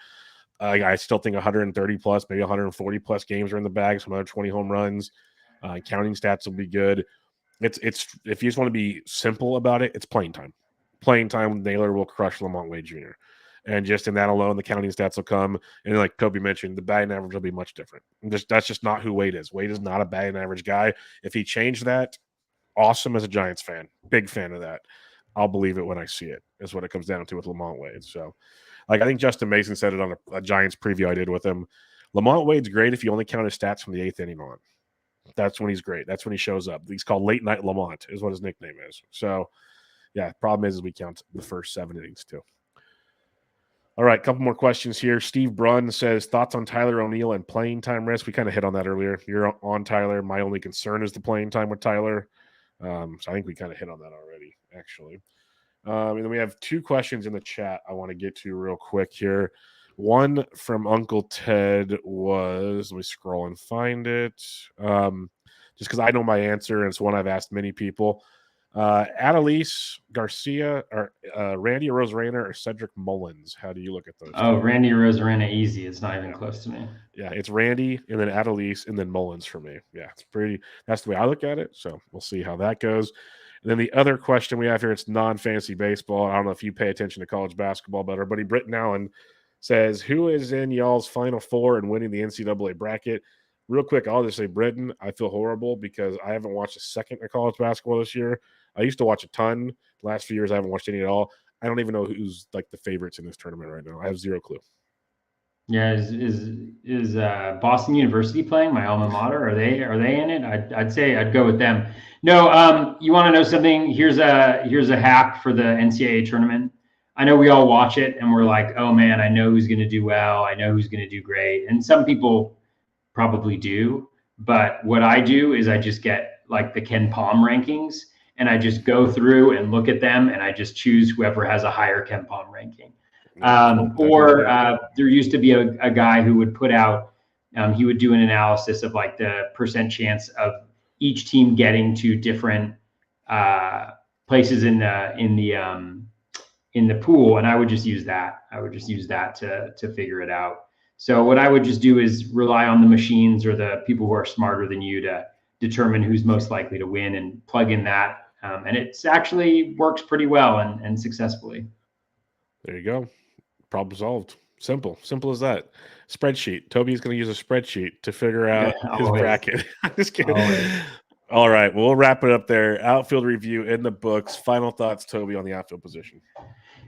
I still think 130 plus, maybe 140 plus games are in the bag. Some other 20 home runs. Counting stats will be good. It's if you just want to be simple about it, it's playing time. Playing time, Naylor will crush Lamont Wade Jr. And just in that alone, the counting stats will come. And like Toby mentioned, the batting average will be much different. That's just not who Wade is. Wade is not a batting average guy. If he changed that, awesome as a Giants fan. Big fan of that. I'll believe it when I see it, is what it comes down to with Lamont Wade. So, like, I think Justin Mason said it on a Giants preview I did with him. Lamont Wade's great if you only count his stats from the 8th inning on. That's when he's great. That's when he shows up. He's called Late Night Lamont is what his nickname is. So, yeah, problem is we count the first 7 innings too. All right, a couple more questions here. Steve Brunn says, thoughts on Tyler O'Neill and playing time risk? We kind of hit on that earlier. You're on Tyler. My only concern is the playing time with Tyler. So I think we kind of hit on that already, actually. And then we have 2 questions in the chat I want to get to real quick here. One from Uncle Ted was, let me scroll and find it. Just because I know my answer, and it's one I've asked many people. Annalise Garcia, or Randy Rosarena, or Cedric Mullins. How do you look at those Oh, two? Randy Rosarena, easy. It's not even Yeah. close to me. Yeah, it's Randy and then Annalise and then Mullins for me. Yeah, that's the way I look at it. So we'll see how that goes. And then the other question we have here, it's non-fantasy baseball. I don't know if you pay attention to college basketball, but our buddy Britton Allen says, who is in y'all's Final Four and winning the NCAA bracket? Real quick, I'll just say Britton, I feel horrible because I haven't watched a second of college basketball this year. I used to watch a ton. The last few years, I haven't watched any at all. I don't even know who's like the favorites in this tournament right now. I have zero clue. Yeah, is Boston University playing, my alma mater? Are they in it? I'd say I'd go with them. No, you want to know something? Here's a hack for the NCAA tournament. I know we all watch it and we're like, oh man, I know who's going to do well. I know who's going to do great, and some people probably do. But what I do is I just get like the Ken Palm rankings, and I just go through and look at them, and I just choose whoever has a higher Ken Palm ranking. Yeah, cool. Or there used to be a guy who would put out, he would do an analysis of like the percent chance of each team getting to different places in the pool, and I would just use that. I would just use that to figure it out. So what I would just do is rely on the machines or the people who are smarter than you to determine who's most likely to win and plug in that. And it's actually works pretty well and successfully. There you go. Problem solved. Simple as that. Spreadsheet. Toby's going to use a spreadsheet to figure Yeah, out his always, bracket. I'm just kidding. always. All right, well, we'll wrap it up there. Outfield review in the books. Final thoughts, Toby, on the outfield position.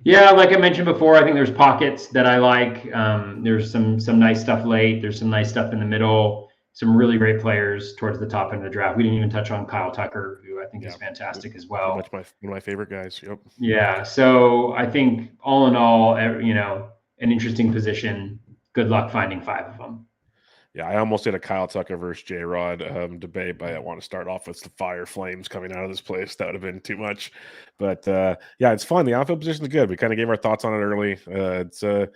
Yeah, like I mentioned before, I think there's pockets that I like. There's some nice stuff late. There's some nice stuff in the middle. Some really great players towards the top end of the draft. We didn't even touch on Kyle Tucker, who I think is fantastic as Pretty well. much one of my favorite guys. Yep. Yeah, so I think all in all, an interesting position. Good luck finding 5 of them. Yeah, I almost did a Kyle Tucker versus J Rod debate, but I want to start off with the fire flames coming out of this place. That would have been too much. But yeah, it's fun. The outfield position is good. We kind of gave our thoughts on it early. It's a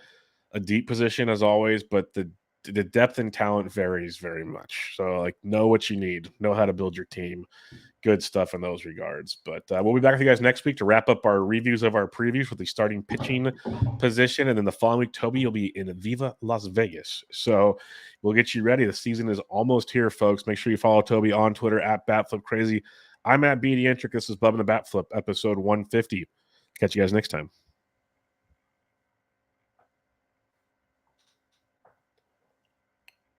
deep position as always, but the depth and talent varies very much. So like, know what you need, know how to build your team. Good stuff in those regards. But we'll be back with you guys next week to wrap up our reviews of our previews with the starting pitching position. And then the following week, Toby will be in Viva Las Vegas. So we'll get you ready. The season is almost here, folks. Make sure you follow Toby on Twitter at BatFlipCrazy. I'm at BDentric. This is Bubba the BatFlip, episode 150. Catch you guys next time.